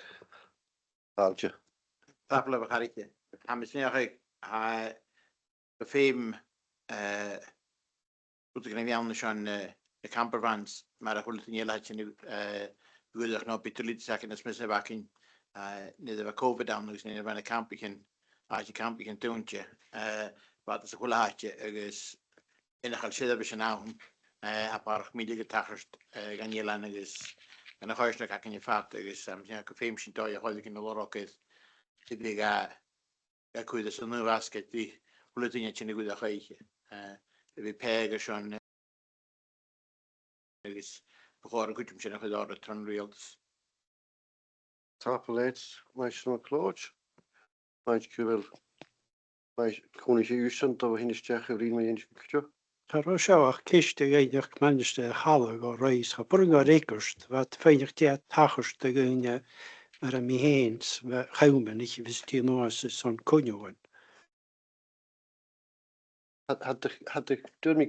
Alge. Tabla fy charite. A mis ni o'ch y ffeim rwy'n gwneud iawn sy'n y campervans mae'r hwnnw yn ielau sy'n gwyddoch no bitulid sac yn ysmysau fac yn nid efo Covid am nhw'n gwneud efo campi yn campi yn dwntio. Fad ys y hwla haitio agos yn eich alsydd efo sy'n awn a barch midig y tachast gan ielan agos gan y choes na ac yn ei ffat agos am sy'n y ffeim sy'n doi a choedd yn y lorogydd sydd fi ga cwyddas yn nhw fasged di hwla dyn sy'n ei gwyddoch eich. Fi peg a sy'n agos bwchor yn gwydym sy'n eich o'r tron reals. Tapoled, mae sy'n mae clod. Mae'n cyfel. Mae cwni chi yw'n do hyn ysdiach yw'r un mae'n cwtio. Charo siawach cystig einach maniste halag o reis. Cha bwrng o'r egerst, wat feinach ti a tachast ag yn ar y mi hens, fe chawmen ich fys ti noas son cwnio'n. Had y dwi'n mi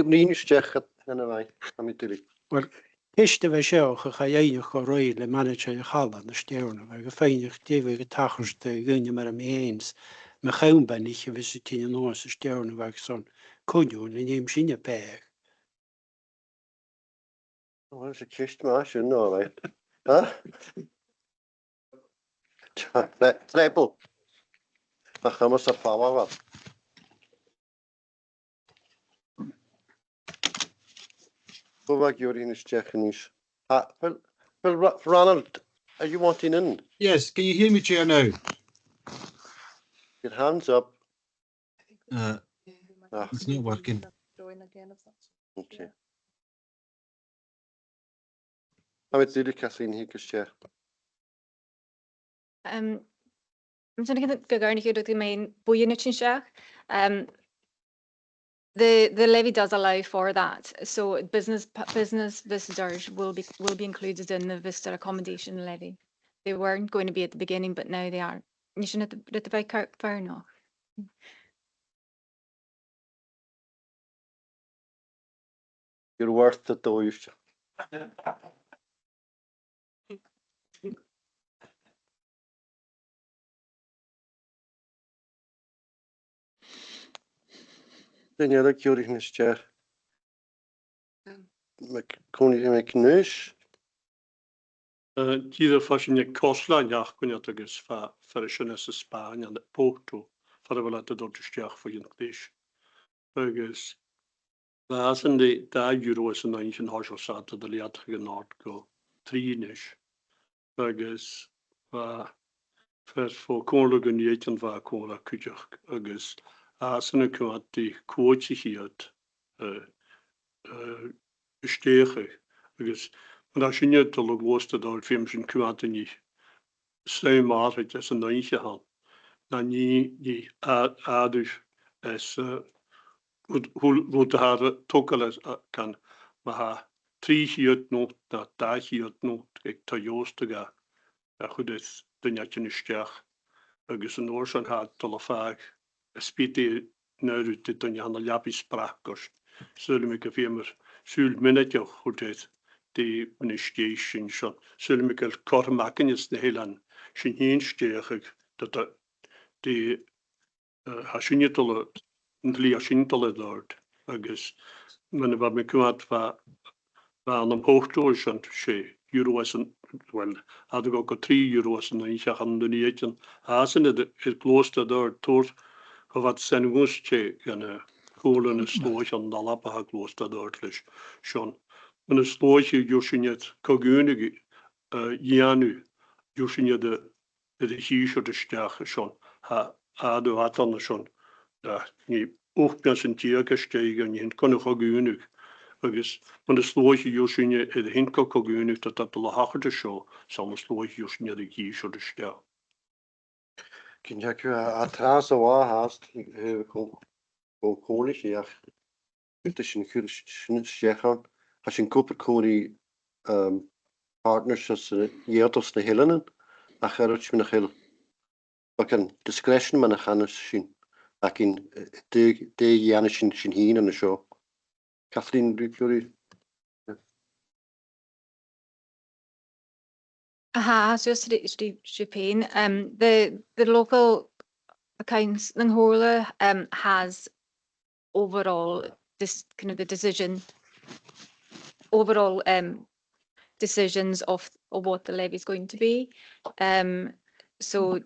un ysdiach yn y fai, am i dili. Wel, cystig fe siawach a cha einach o roi le manager y chalan y stewna, fe feinach ti fe tachast ag yn ar y mi hens, me chawmen ich fys ti noas y stewna fe son cwnio'n, yn ym sy'n y peg. Wel, sy'n cyst ma sy'n no, fai. Ha? Trebl. Mae chymys a pala fa. Bwbag yw'r un ysdiach yn is. Well, Ronald, are you wanting in? Yes, can you hear me, Chair, now? Your hands up. It's not working. Okay. How about the Kathleen Higgins, Chair? I'm trying to get the here with the main buoyancy check. The levy does allow for that, so business visitors will be included in the visitor accommodation levy. They weren't going to be at the beginning, but now they are. You shouldn't at the bike fair no. You're worth it though, you should. Then you're like you're in this chair. Cwni chi make news. Díad fashion je kostlain jach kun je agus ferisian as Spáin an Porto for bhfuil a dodtisteach fo jin déis. Agus Lasen de €1 in 19 hasel sat de liad genart go tríis. Agus fer fo konlugun jeten va kola kujach agus asen kuat die kootje hiet steche agus maar als je niet te logoste daar filmschen kuat niet sluim maar het is een eentje han dan niet adus is hoe de haar tokeles kan maar haar 3 hiet nog dat 10 hiet nog ik te jooste ga goed is de netje niet sterk agus een oorzaak had te vaak spite nu dit dan je aan de lapis sprakers zullen we gefirmer zul minetje goed is die ministration schon zullen we el kormaken is de helan sin heen steeg dat die hasinjetolle liasintole dort agus men wat me kwaad va aan om hoogtoorschen sé €, wel had ik ook €3 en dan je gaan de nietjen hazen het klooster daar toort wat zijn goestje en kolen een sloot aan de lappen ha klooster daar dus schon en een slootje josinjet kogunige janu josinje de hier de stach schon ha de had dan schon niet ook presenteren gestegen je kon nog kogunig agus man de slootje josinje de hinko kogunig dat de lachte show zal een slootje josinje de hier de stach Cyn jak a tras o wa haast go konig iach. Dit is een goed sjechan. Als een koper koning partners as jetos de hillenen a gerrits min a hill. Wat kan discretion man a channes sin. Ac in de janishin sin heen an a show. Kathleen Ricuri. Just Japan. The local accounts Comhairle has overall this kind of the decision overall decisions of what the levy is going to be. So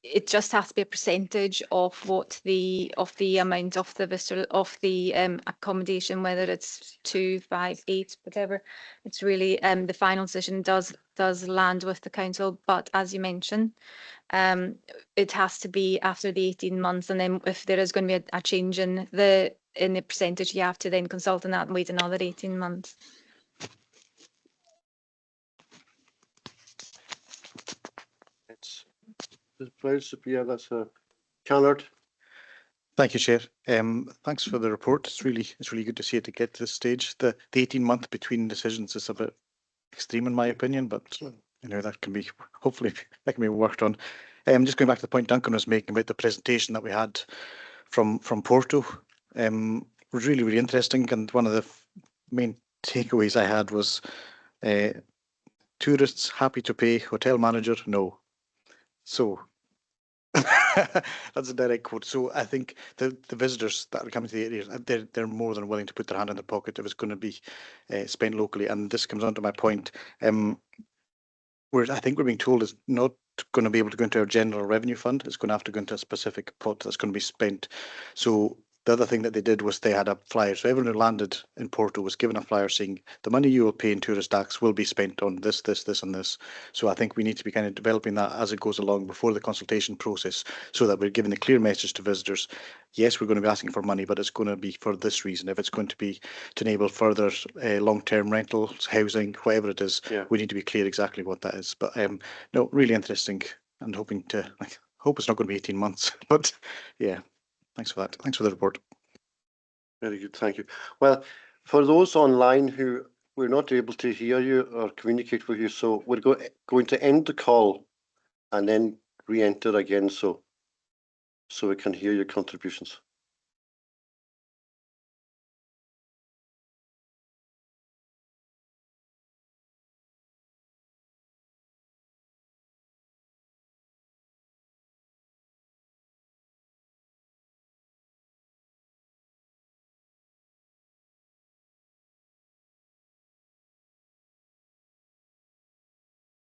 it just has to be a percentage of what the amount of the visitor of the accommodation, whether it's 2, 5, 8, whatever. It's really the final decision does land with the council, but as you mentioned, it has to be after the 18 months, and then if there is going to be a change in the percentage, you have to then consult on that and wait another 18 months. It's proud to be that's a Cannard. Thank you, Chair. Thanks for the report. It's really good to see it to get to this stage. The 18-month between decisions is a bit extreme in my opinion, but that can be hopefully that can be worked on. Just going back to the point Duncan was making about the presentation that we had from Porto, was really interesting, and one of the main takeaways I had was tourists happy to pay, hotel manager no. So that's a direct quote. So I think the visitors that are coming to the area, they're more than willing to put their hand in the pocket if it's going to be spent locally. And this comes on to my point. I think we're being told it's not going to be able to go into our general revenue fund. It's going to have to go into a specific pot that's going to be spent. So the other thing that they did was they had a flyer. So everyone who landed in Porto was given a flyer saying the money you will pay in tourist tax will be spent on this, this, this, and this. So I think we need to be kind of developing that as it goes along before the consultation process, so that we're giving a clear message to visitors. Yes, we're going to be asking for money, but it's going to be for this reason. If it's going to be to enable further long-term rentals, housing, whatever it is, we need to be clear exactly what that is. But no, really interesting, and hoping to hope it's not going to be 18 months. But yeah. Thanks for that. Thanks for the report. Very good, thank you. Well, for those online who were not able to hear you or communicate with you, so we're going to end the call and then re-enter again so we can hear your contributions.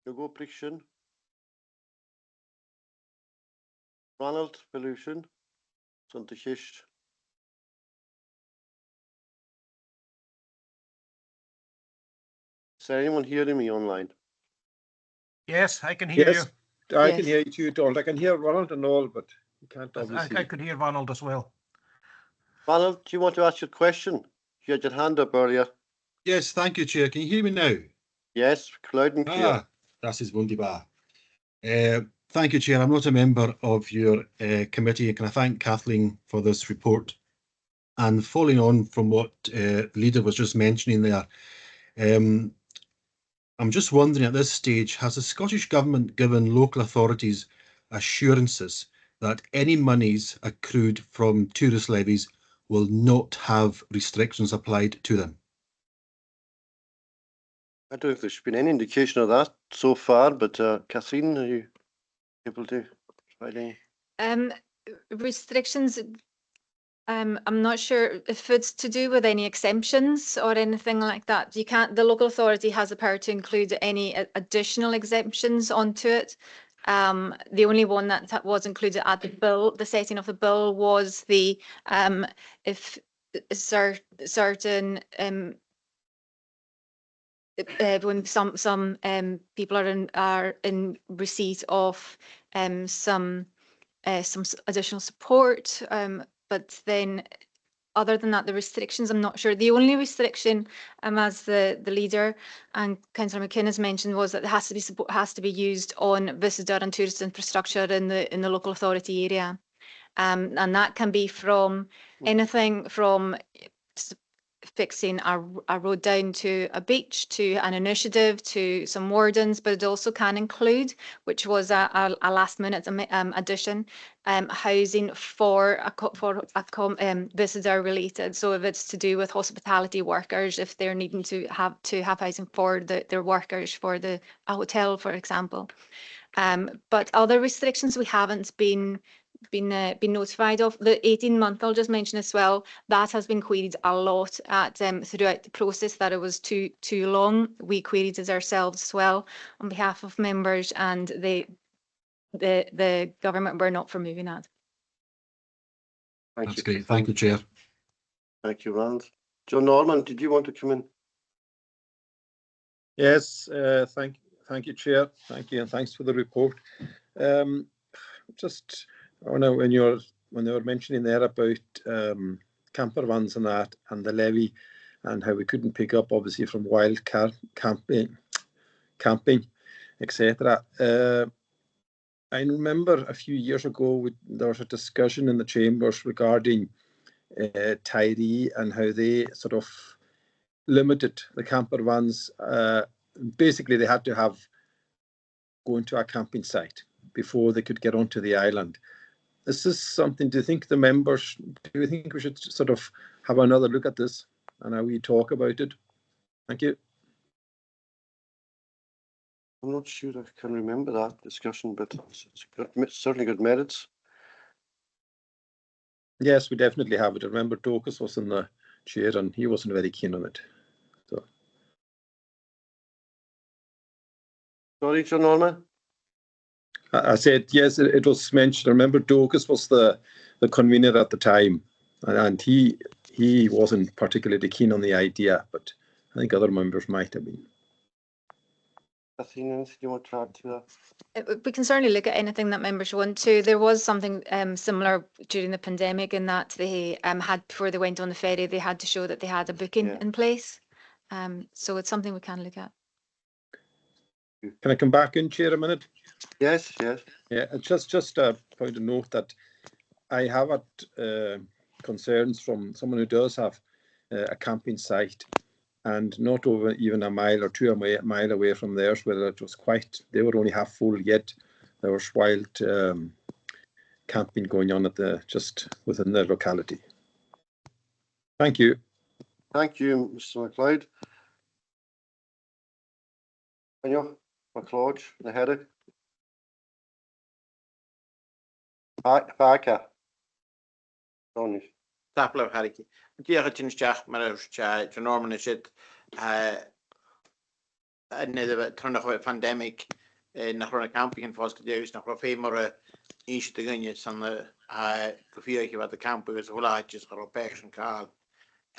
Hugo Priction. Ronald Pollution. Sontigisht. Is there anyone hearing me online? Yes, I can hear you. I can hear you too, Donald. I can hear Ronald and all, but you can't obviously. I could hear Ronald as well. Ronald, do you want to ask your question? You had your hand up earlier. Yes, thank you, Chair. Can you hear me now? Yes, loud and clear. Das ist wunderbar. Thank you, Chair. I'm not a member of your committee. Can I thank Kathleen for this report? And following on from what the leader was just mentioning there, I'm just wondering at this stage, has the Scottish Government given local authorities assurances that any monies accrued from tourist levies will not have restrictions applied to them? I don't know if there's been any indication of that so far, but Kathleen, are you able to provide any? Restrictions, I'm not sure if it's to do with any exemptions or anything like that. You can't, the local authority has the power to include any additional exemptions onto it. The only one that was included at the bill, the setting of the bill, was the if certain when some people are in receipt of some additional support, but then other than that, the restrictions, I'm not sure. The only restriction, as the leader and Councillor McKinn has mentioned, was that it has to be used on visitor and tourist infrastructure in the local authority area, and that can be from anything from fixing a road down to a beach, to an initiative, to some wardens, but it also can include, which was a last minute addition, housing for visitor related. So if it's to do with hospitality workers, if they're needing to have housing for their workers, for a hotel, for example. But other restrictions we haven't been notified of. The 18-month, I'll just mention as well, that has been queried a lot throughout the process, that it was too long. We queried it ourselves as well on behalf of members, and the government were not for moving that. Thank That's you. great. Thank you, Chair. Thank you, Rand. John Norman, did you want to come in? Yes, thank you, Chair. Thank you, and thanks for the report. Just, I know when they were mentioning there about camper vans and that, and the levy, and how we couldn't pick up obviously from wild camping, etc. I remember a few years ago there was a discussion in the chambers regarding Tyree and how they sort of limited the camper vans. Basically, they had to have going to a camping site before they could get onto the island. This is something, do you think we should sort of have another look at this and how we talk about it? Thank you. I'm not sure I can remember that discussion, but it's certainly good merits. Yes, we definitely have it. I remember Dorcas was in the chair and he wasn't very keen on it. So. Sorry, John Norman? I said, yes, it was mentioned. I remember Dorcas was the convener at the time, and he wasn't particularly keen on the idea, but I think other members might have been. Athena, anything you want to add to that? We can certainly look at anything that members want to. There was something similar during the pandemic in that they had, before they went on the ferry, they had to show that they had a booking in place. So it's something we can look at. Can I come back in, Chair, a minute? Yes. Yeah, just a point of note that I have had concerns from someone who does have a camping site, and not over even a mile or 2 mile away from theirs, where it was they were only half full, yet there was wild camping going on just within their locality. Thank you. Thank you, Mr. MacLeod. Anjo, MacLeod, the header. Parker. Donny. Tapler Hariki. Diolch yn stiach, mae'r John Norman is het yn y tronach o'r pandemic nach ro'n camping yn ffos gydaws, nach ro'n ffeimor eisiau dy gynnyd san gyffio chi fad y camp agos hwla hachys ar o'r pech yn cael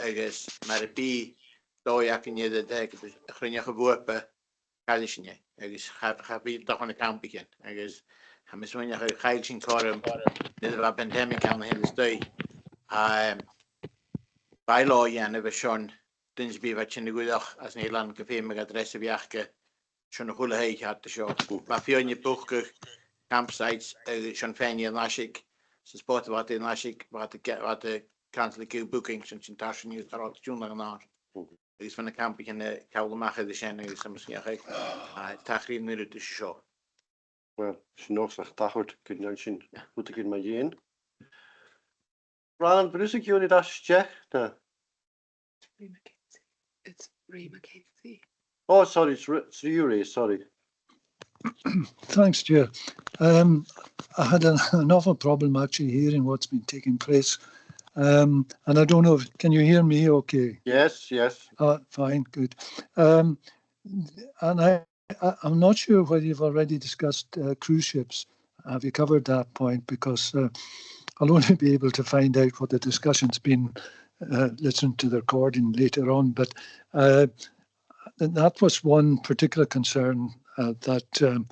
agos mae'r bi doi ac yn ydy chrynioch y fwrpa cael eisiau ni agos chafi doch yn y camp igen agos hamis wyniach y chael sy'n corym nid o'r pandemic am hyn ystoi By law, Jan, efo Sean, dyns bydd fach yn digwyddoch as Eilean gyffeim ag adres y fiachga Sean o hwle heich at y sio. Mae fion i bwch campsites Sean Fenny yn lasig, sy'n sport fad yn lasig, fad y cancel y gyw booking sy'n tasyn i'w ar ôl diwn lang yn ar. Ys fan y camp i yn cael y machyd y sien ys am ysgniach eich. Tachrin nid ydych sio. Wel, sy'n nos a'ch dachwyd gyda'n sy'n hwt ag yn mae un. Ran, beth yw'n gyda'n dash check? It's Ray Mackenzie. Oh, sorry, it's you, Ray, sorry. Thanks, Chair. I had an awful problem actually hearing what's been taking place. And I don't know, can you hear me okay? Yes. Fine, good. And I'm not sure whether you've already discussed cruise ships. Have you covered that point? Because I'll only be able to find out what the discussion's been, listen to the recording later on. But that was one particular concern that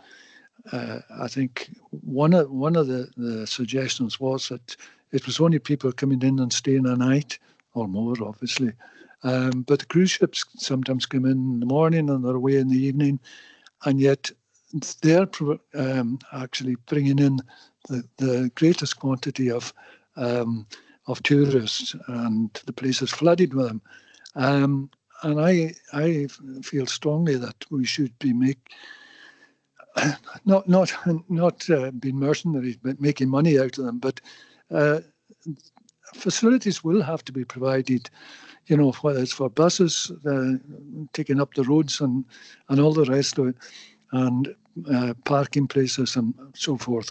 I think one of the suggestions was that it was only people coming in and staying a night or more, obviously. But the cruise ships sometimes come in the morning and they're away in the evening, and yet they're actually bringing in the greatest quantity of tourists, and the place is flooded with them. And I feel strongly that we should be not being mercenaries, but making money out of them. But facilities will have to be provided, you know, whether it's for buses, taking up the roads and all the rest of it, and parking places and so forth.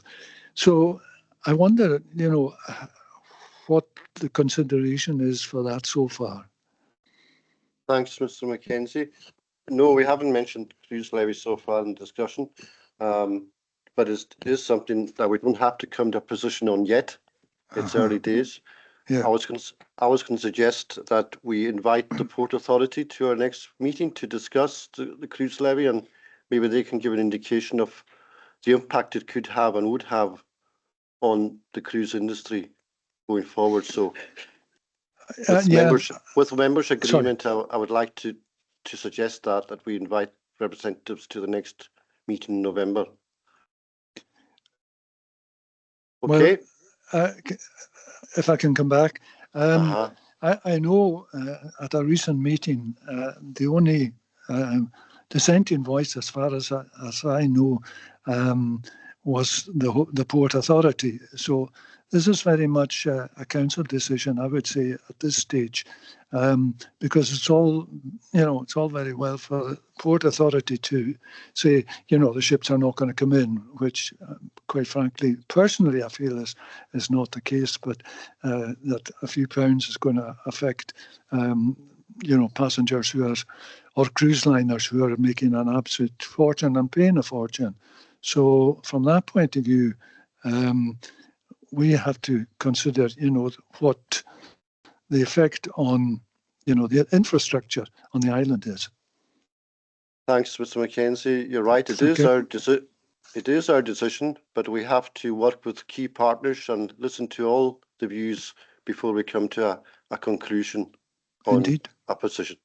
So I wonder, you know, what the consideration is for that so far. Thanks, Mr. Mackenzie. No, we haven't mentioned cruise levies so far in discussion, but it is something that we don't have to come to a position on yet. It's early days. Yeah. I was going to suggest that we invite the Port Authority to our next meeting to discuss the cruise levy, and maybe they can give an indication of the impact it could have and would have on the cruise industry going forward. So with members agreement, I would like to suggest that we invite representatives to the next meeting in November. Okay. Well, if I can come back, I know at a recent meeting, the only dissenting voice, as far as I know, was the Port Authority. So this is very much a council decision, I would say, at this stage, because it's all, you know, it's all very well for the Port Authority to say, you know, the ships are not going to come in, which, quite frankly, personally, I feel is not the case, but that a few pounds is going to affect, you know, passengers who are, or cruise liners who are making an absolute fortune and paying a fortune. So from that point of view, we have to consider, you know, what the effect on, you know, the infrastructure on the island is. Thanks, Mr. Mackenzie. You're right. It is our decision, but we have to work with key partners and listen to all the views before we come to a conclusion on a position.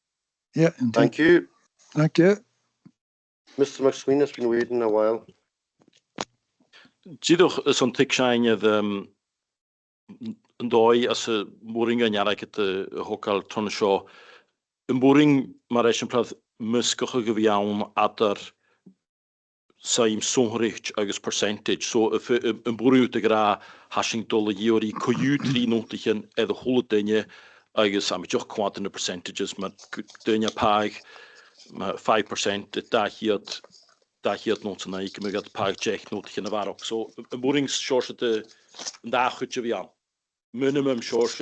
Yeah, indeed. Thank you. Thank you. Mr. McSween has been waiting a while. Tidwch is an tikshine the dói as a mooring an jarak het hokal ton show. Een mooring maar is een plaats muskige gewiaun ater saim sonricht agus percentage. So een mooring te gra hashing dolle jori koju 390 de hole dinge agus am joch kwant in de percentages maar dinge paag 5% dat hier not na ik me gat paag check notig in de waar ook. So een mooring short de dag goed je aan. Minimum short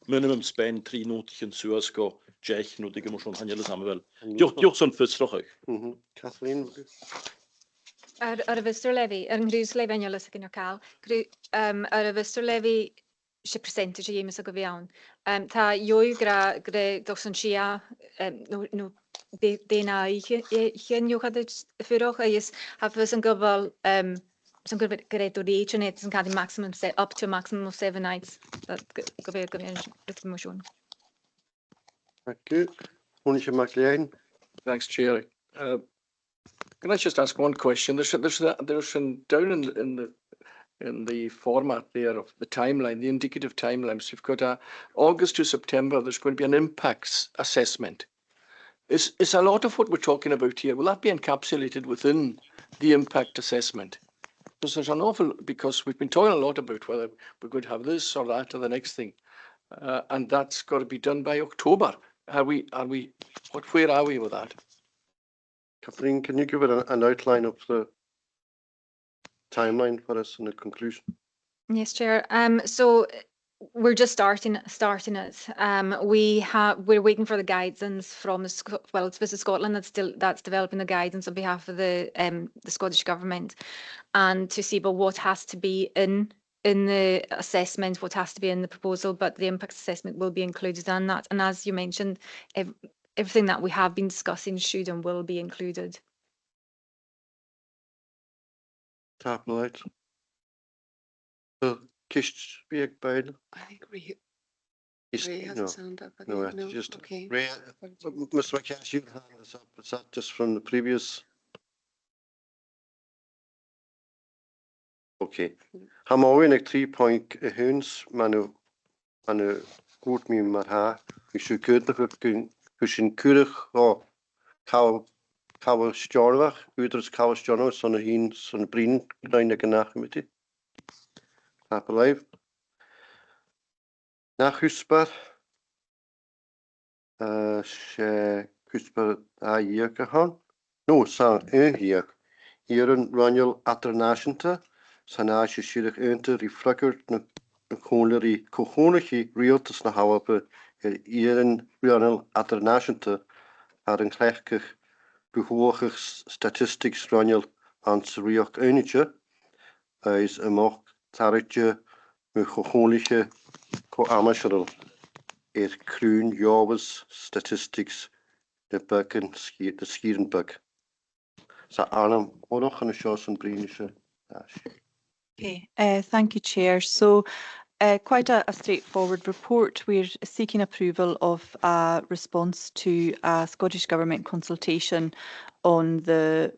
minimum spend 390 in Suezco check notig mo schon hanjele samen wel. Joch son fyrstrach. Kathleen. Ar y fystr lefi, yn nghrws lefi anio lys ac yn o'r cael, ar y fystr lefi si percentage o iemis o gyfiawn. Ta ioi gra dos yn sia, nhw dena i chyn yw chad y ffyrwch, a ys hafyd yn gyfal, sy'n gyfred o'r age yn sy'n cael maximum up to a maximum of 7 nights. Gyfeir rydych mwysiwn. Thank you. Monica McLean. Thanks, Chair. Can I just ask one question? There's down in the format there of the timeline, the indicative timelines. We've got August to September. There's going to be an impacts assessment. Is a lot of what we're talking about here, will that be encapsulated within the impact assessment? Because there's an awful, because we've been talking a lot about whether we're going to have this or that or the next thing, and that's got to be done by October. Where are we with that? Kathleen, can you give it an outline of the timeline for us in the conclusion? Yes, Chair. So we're just starting it. We're waiting for the guidance from it's Visit Scotland that's developing the guidance on behalf of the Scottish Government, and to see about what has to be in the assessment, what has to be in the proposal, but the impact assessment will be included in that. And as you mentioned, everything that we have been discussing should and will be included. Tap light. Kish be beide. I think Ray No, hasn't signed up. no, No, just okay. Ray, Mr. McKenzie, you hand this up. Is that just from the previous? Okay. Ham alweer 3 point huns, manu goed me maar ha. Siw Cwydrych Cwysyn Cwrych o Cawa Stjornach, Udrys Cawa Stjornach, son hyn, son brin gyda'n y gynach ym ydy. Tap y leif. Na chwsbar, chwsbar a iag a hon. No, sa iag. Hier een Ronald Aternashenta, sana is sydd ynter I ffragwr na chwner I cochonach I realtas na hawape hier een Ronald Aternashenta ar yn clechgych behoogig statistics Ronald ans rioch eunige is een mocht taretje me cochonliche co amasherel kruun jobs statistics de bukken de skierenbuk. So Arnhem, oorlog en de shows van Brinische. Okay, thank you, Chair. So quite a straightforward report. We're seeking approval of a response to a Scottish Government consultation on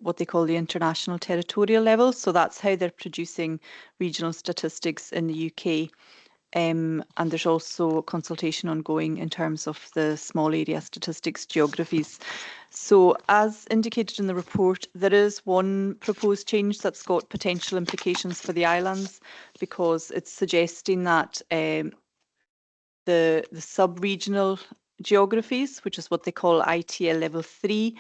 what they call the international territorial level. So that's how they're producing regional statistics in the UK. And there's also consultation ongoing in terms of the small area statistics geographies. So as indicated in the report, there is one proposed change that's got potential implications for the islands because it's suggesting that the sub-regional geographies, which is what they call ITL level 3,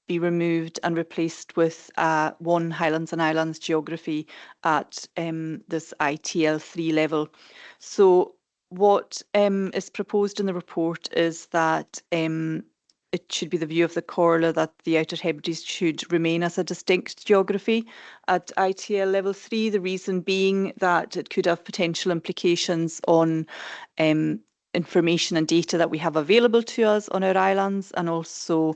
be removed and replaced with one Highlands and Islands geography at this ITL 3 level. So what is proposed in the report is that it should be the view of the Comhairle that the Outer Hebrides should remain as a distinct geography at ITL level 3, the reason being that it could have potential implications on information and data that we have available to us on our islands and also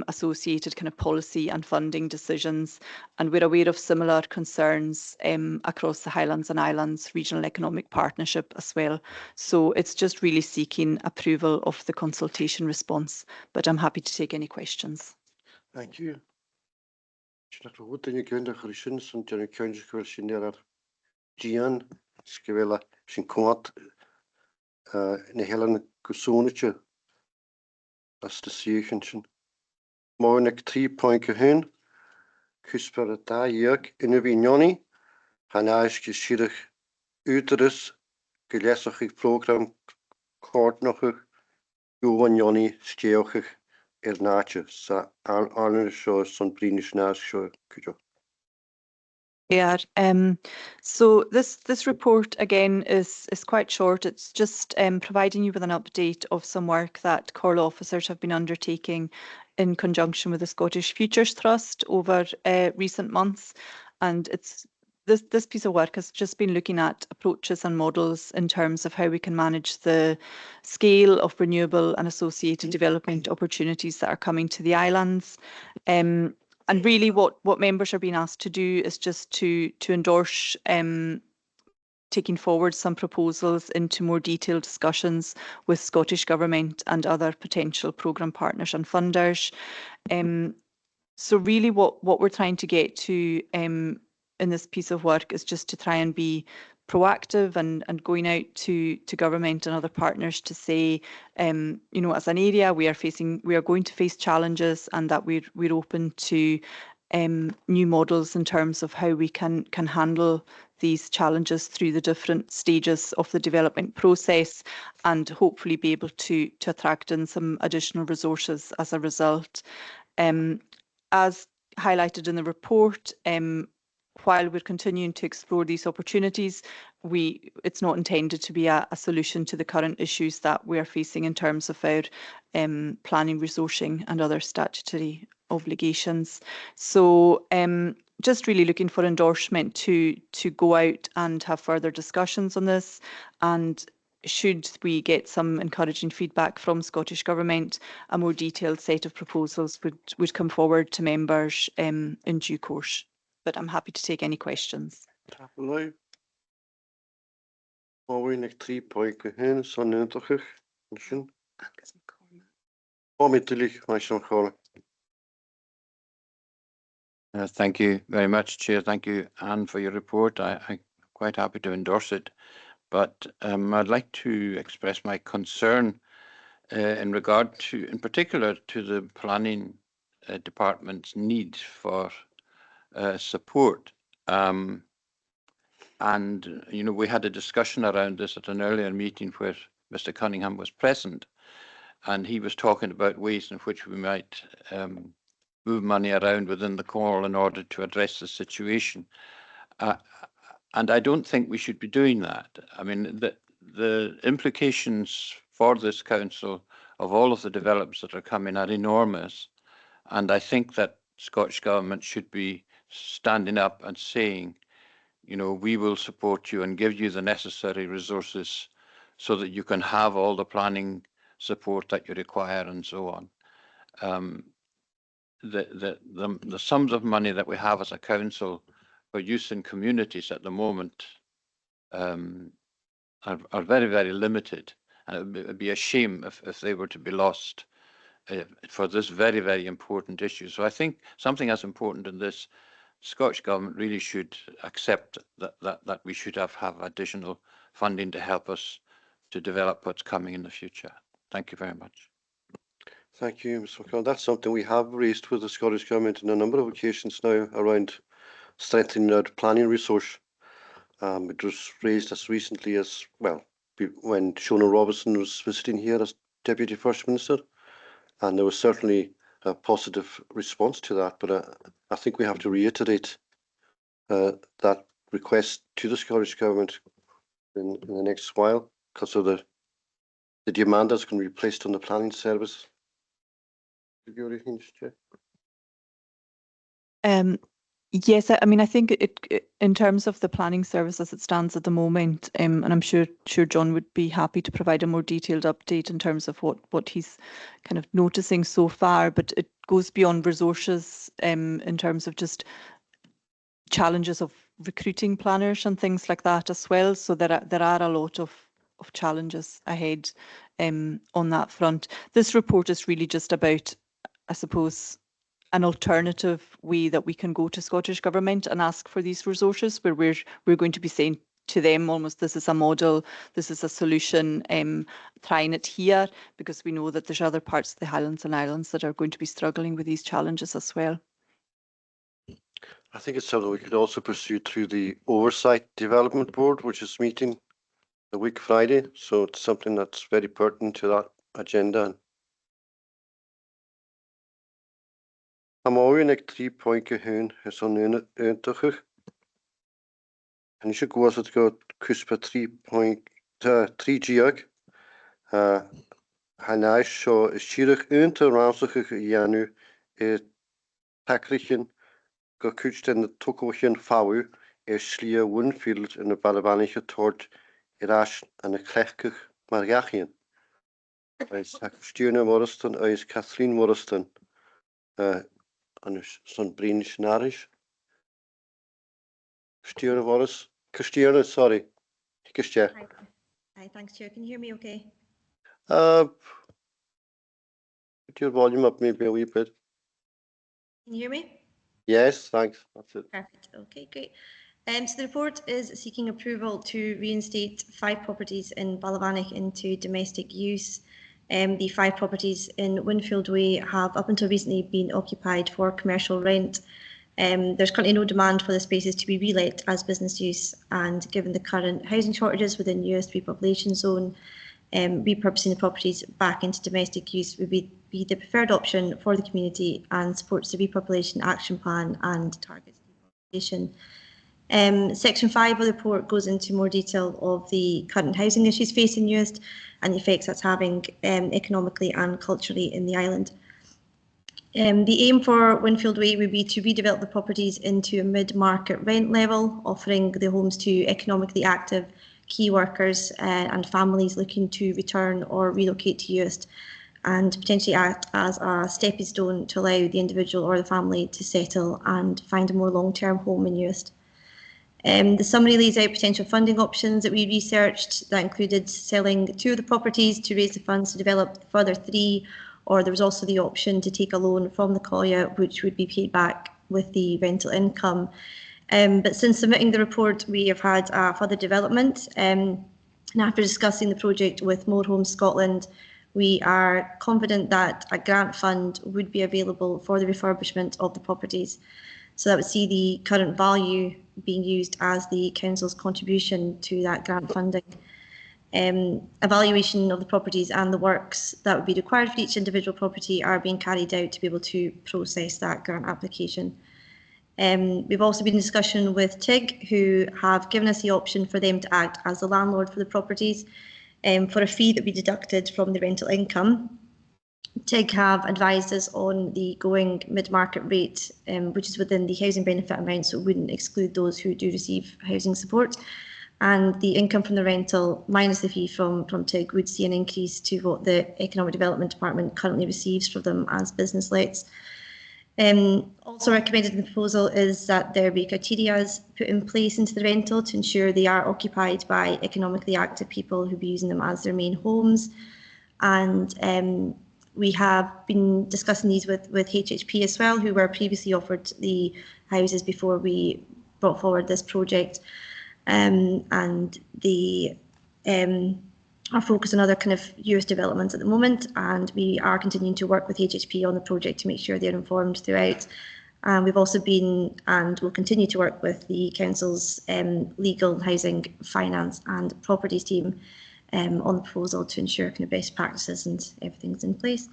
associated kind of policy and funding decisions. And we're aware of similar concerns across the Highlands and Islands Regional Economic Partnership as well. So it's just really seeking approval of the consultation response, but I'm happy to take any questions. Thank you. Should I put in your kind of Christians and your kind of Christian there? Gian, Skivella, Shinquat, Nehelen Kusunicha, as the Seachin. Morning 3 point hun, Cusper da Yerk in a vignoni, Hanaish Shirich Uterus, Gillesach program, Courtnoch, Joni, Steoch, Nature, Sa Arnold shows some Brinish Nash show. Yeah, so this report again is quite short. It's just providing you with an update of some work that Comhairle officers have been undertaking in conjunction with the Scottish Futures Trust over recent months, and it's this piece of work has just been looking at approaches and models in terms of how we can manage the scale of renewable and associated development opportunities that are coming to the islands. And really what members are being asked to do is just to endorse taking forward some proposals into more detailed discussions with Scottish Government and other potential programme partners and funders. So really what we're trying to get to in this piece of work is just to try and be proactive and going out to government and other partners to say, you know, as an area we are going to face challenges, and that we're open to new models in terms of how we can handle these challenges through the different stages of the development process, and hopefully be able to attract in some additional resources as a result. As highlighted in the report, while we're continuing to explore these opportunities, it's not intended to be a solution to the current issues that we are facing in terms of our planning, resourcing and other statutory obligations. So just really looking for endorsement to go out and have further discussions on this, and should we get some encouraging feedback from Scottish Government, a more detailed set of proposals would come forward to members in due course. But I'm happy to take any questions. Morning 3 point hun, son nuntoch. Thank you very much, Chair. Thank you, Anne, for your report. I'm quite happy to endorse it, but I'd like to express my concern in regard to, in particular, to the planning department's need for support. And, you know, we had a discussion around this at an earlier meeting where Mr. Cunningham was present, and he was talking about ways in which we might move money around within the call in order to address the situation. And I don't think we should be doing that. I mean, the implications for this council of all of the developments that are coming are enormous. And I think that Scottish Government should be standing up and saying, you know, we will support you and give you the necessary resources so that you can have all the planning support that you require and so on. The sums of money that we have as a council for use in communities at the moment are very, very limited. And it would be a shame if they were to be lost for this very, very important issue. So I think something as important in this, Scottish Government really should accept that we should have additional funding to help us to develop what's coming in the future. Thank you very much. Thank you, Mr. McCall. That's something we have raised with the Scottish Government on a number of occasions now around strengthening our planning resource. It was raised as recently as, well, when Shona Robertson was visiting here as Deputy First Minister, and there was certainly a positive response to that, but I think we have to reiterate that request to the Scottish Government in the next while because of the demand that's going to be placed on the planning service. Yes, I mean, I think in terms of the planning service as it stands at the moment, and I'm sure John would be happy to provide a more detailed update in terms of what he's kind of noticing so far, but it goes beyond resources in terms of just challenges of recruiting planners and things like that as well. So there are a lot of challenges ahead on that front. This report is really just about, I suppose, an alternative way that we can go to Scottish Government and ask for these resources, where we're going to be saying to them almost, this is a model, this is a solution, trying it here, because we know that there's other parts of the Highlands and Islands that are going to be struggling with these challenges as well. I think it's something we could also pursue through the Oversight Development Board, which is meeting the week Friday. So it's something that's very pertinent to that agenda. Am áin ag 3 pointe hún is an úntachach. And you should go as it go cuspa 3 geog. Hanais seo is siirich únta ránsacha ianu takrichin go cúcht in the Tokochin Fawu Slia Winfield in the Balabanicha toward Irash and the Klechkich Margachian. Is Stjuna Morriston, is Kathleen Morriston. And son Brinish Narish. Stjuna Morris. Christiana, sorry. Hi, thanks, Chair. Can you hear me okay? Put your volume up maybe a wee bit. Can you hear me? Yes, thanks. That's it. Perfect. Okay, great. So the report is seeking approval to reinstate 5 properties in Balavanik into domestic use. The 5 properties in Winfield Way have up until recently been occupied for commercial rent. There's currently no demand for the spaces to be relet as business use, and given the current housing shortages within newest repopulation zone, repurposing the properties back into domestic use would be the preferred option for the community and supports the repopulation action plan and targets repopulation. Section 5 of the report goes into more detail of the current housing issues facing Uist and the effects that's having economically and culturally in the island. The aim for Winfield Way would be to redevelop the properties into a mid-market rent level, offering the homes to economically active key workers and families looking to return or relocate to Uist, and potentially act as a stepping stone to allow the individual or the family to settle and find a more long-term home in Uist. The summary lays out potential funding options that we researched that included selling 2 of the properties to raise the funds to develop further 3, or there was also the option to take a loan from the Collier, which would be paid back with the rental income. But since submitting the report, we have had further development. And after discussing the project with More Homes Scotland, we are confident that a grant fund would be available for the refurbishment of the properties. So that would see the current value being used as the council's contribution to that grant funding. Evaluation of the properties and the works that would be required for each individual property are being carried out to be able to process that grant application. We've also been in discussion with TIG, who have given us the option for them to act as the landlord for the properties for a fee that we deducted from the rental income. TIG have advised us on the going mid-market rate, which is within the housing benefit amount, so it wouldn't exclude those who do receive housing support. And the income from the rental minus the fee from TIG would see an increase to what the Economic Development Department currently receives for them as business lets. Also recommended in the proposal is that there be criteria put in place into the rental to ensure they are occupied by economically active people who be using them as their main homes. And we have been discussing these with HHP as well, who were previously offered the houses before we brought forward this project. And they are focused on other kind of US developments at the moment, and we are continuing to work with HHP on the project to make sure they're informed throughout. We've also been and will continue to work with the Council's legal, housing, finance and properties team on the proposal to ensure kind of best practices and everything's in place.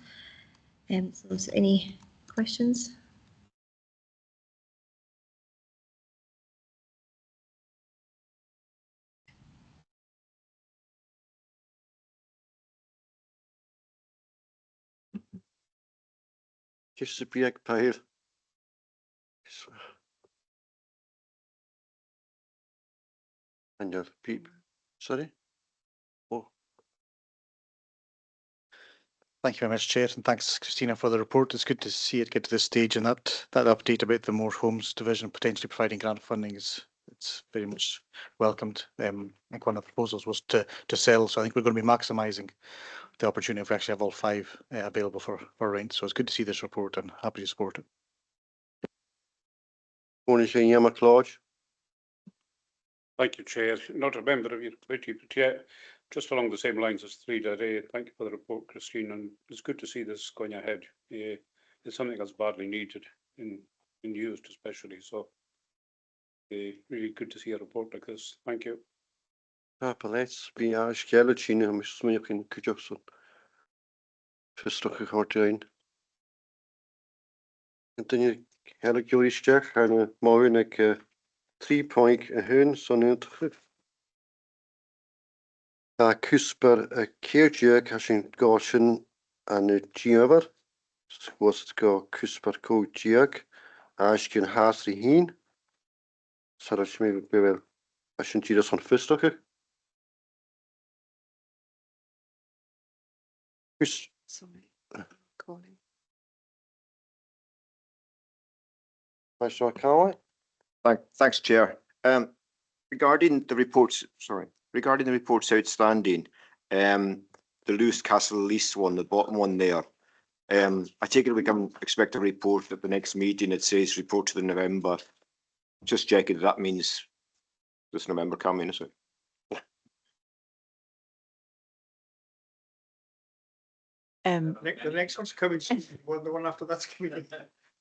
So is there any questions? Just a big pile. And your peep. Sorry? Oh. Thank you very much, Chair, and thanks, Christina, for the report. It's good to see it get to this stage, and that update about the More Homes division potentially providing grant funding it's very much welcomed. I think one of the proposals was to sell, so I think we're going to be maximising the opportunity if we actually have all 5 available for rent. So it's good to see this report and happy to support it. Thank you, Chair. Not a member of your committee, but yeah, just along the same lines as 3.8. Thank you for the report, Christine, and it's good to see this going ahead. It's something that's badly needed in used especially, so really good to see a report like this. Thank you. Let's be a skeleton, I'm smoking Kujokson. Verstokken gaat erin. En dan je eigenlijk jullie sterk gaan morgen ik 3 point hun zo'n terug. Kusper keertje als je gauchen aan het jever. Was het go kusper kootjek. Als je een haastri heen. Zodat je me wel als je dat van verstokken. Sorry, calling. Thanks, Chair. Regarding the reports outstanding, the Lewis Castle lease one, the bottom one there. I take it we can expect a report at the next meeting. It says report to the November. Just checking that means this November coming, is it? The next one's coming soon. The one after that's coming.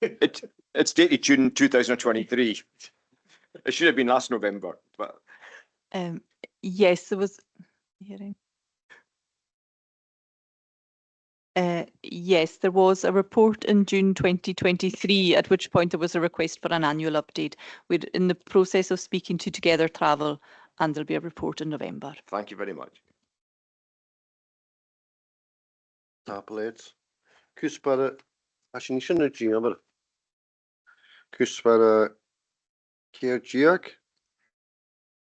It's dated June 2023. It should have been last November, but yes, there was hearing. Yes, there was a report in June 2023, at which point there was a request for an annual update. We're in the process of speaking to Together Travel, and there'll be a report in November. Thank you very much. Appellate. Kusper, als je niet zo'n jever. Kusper keertje.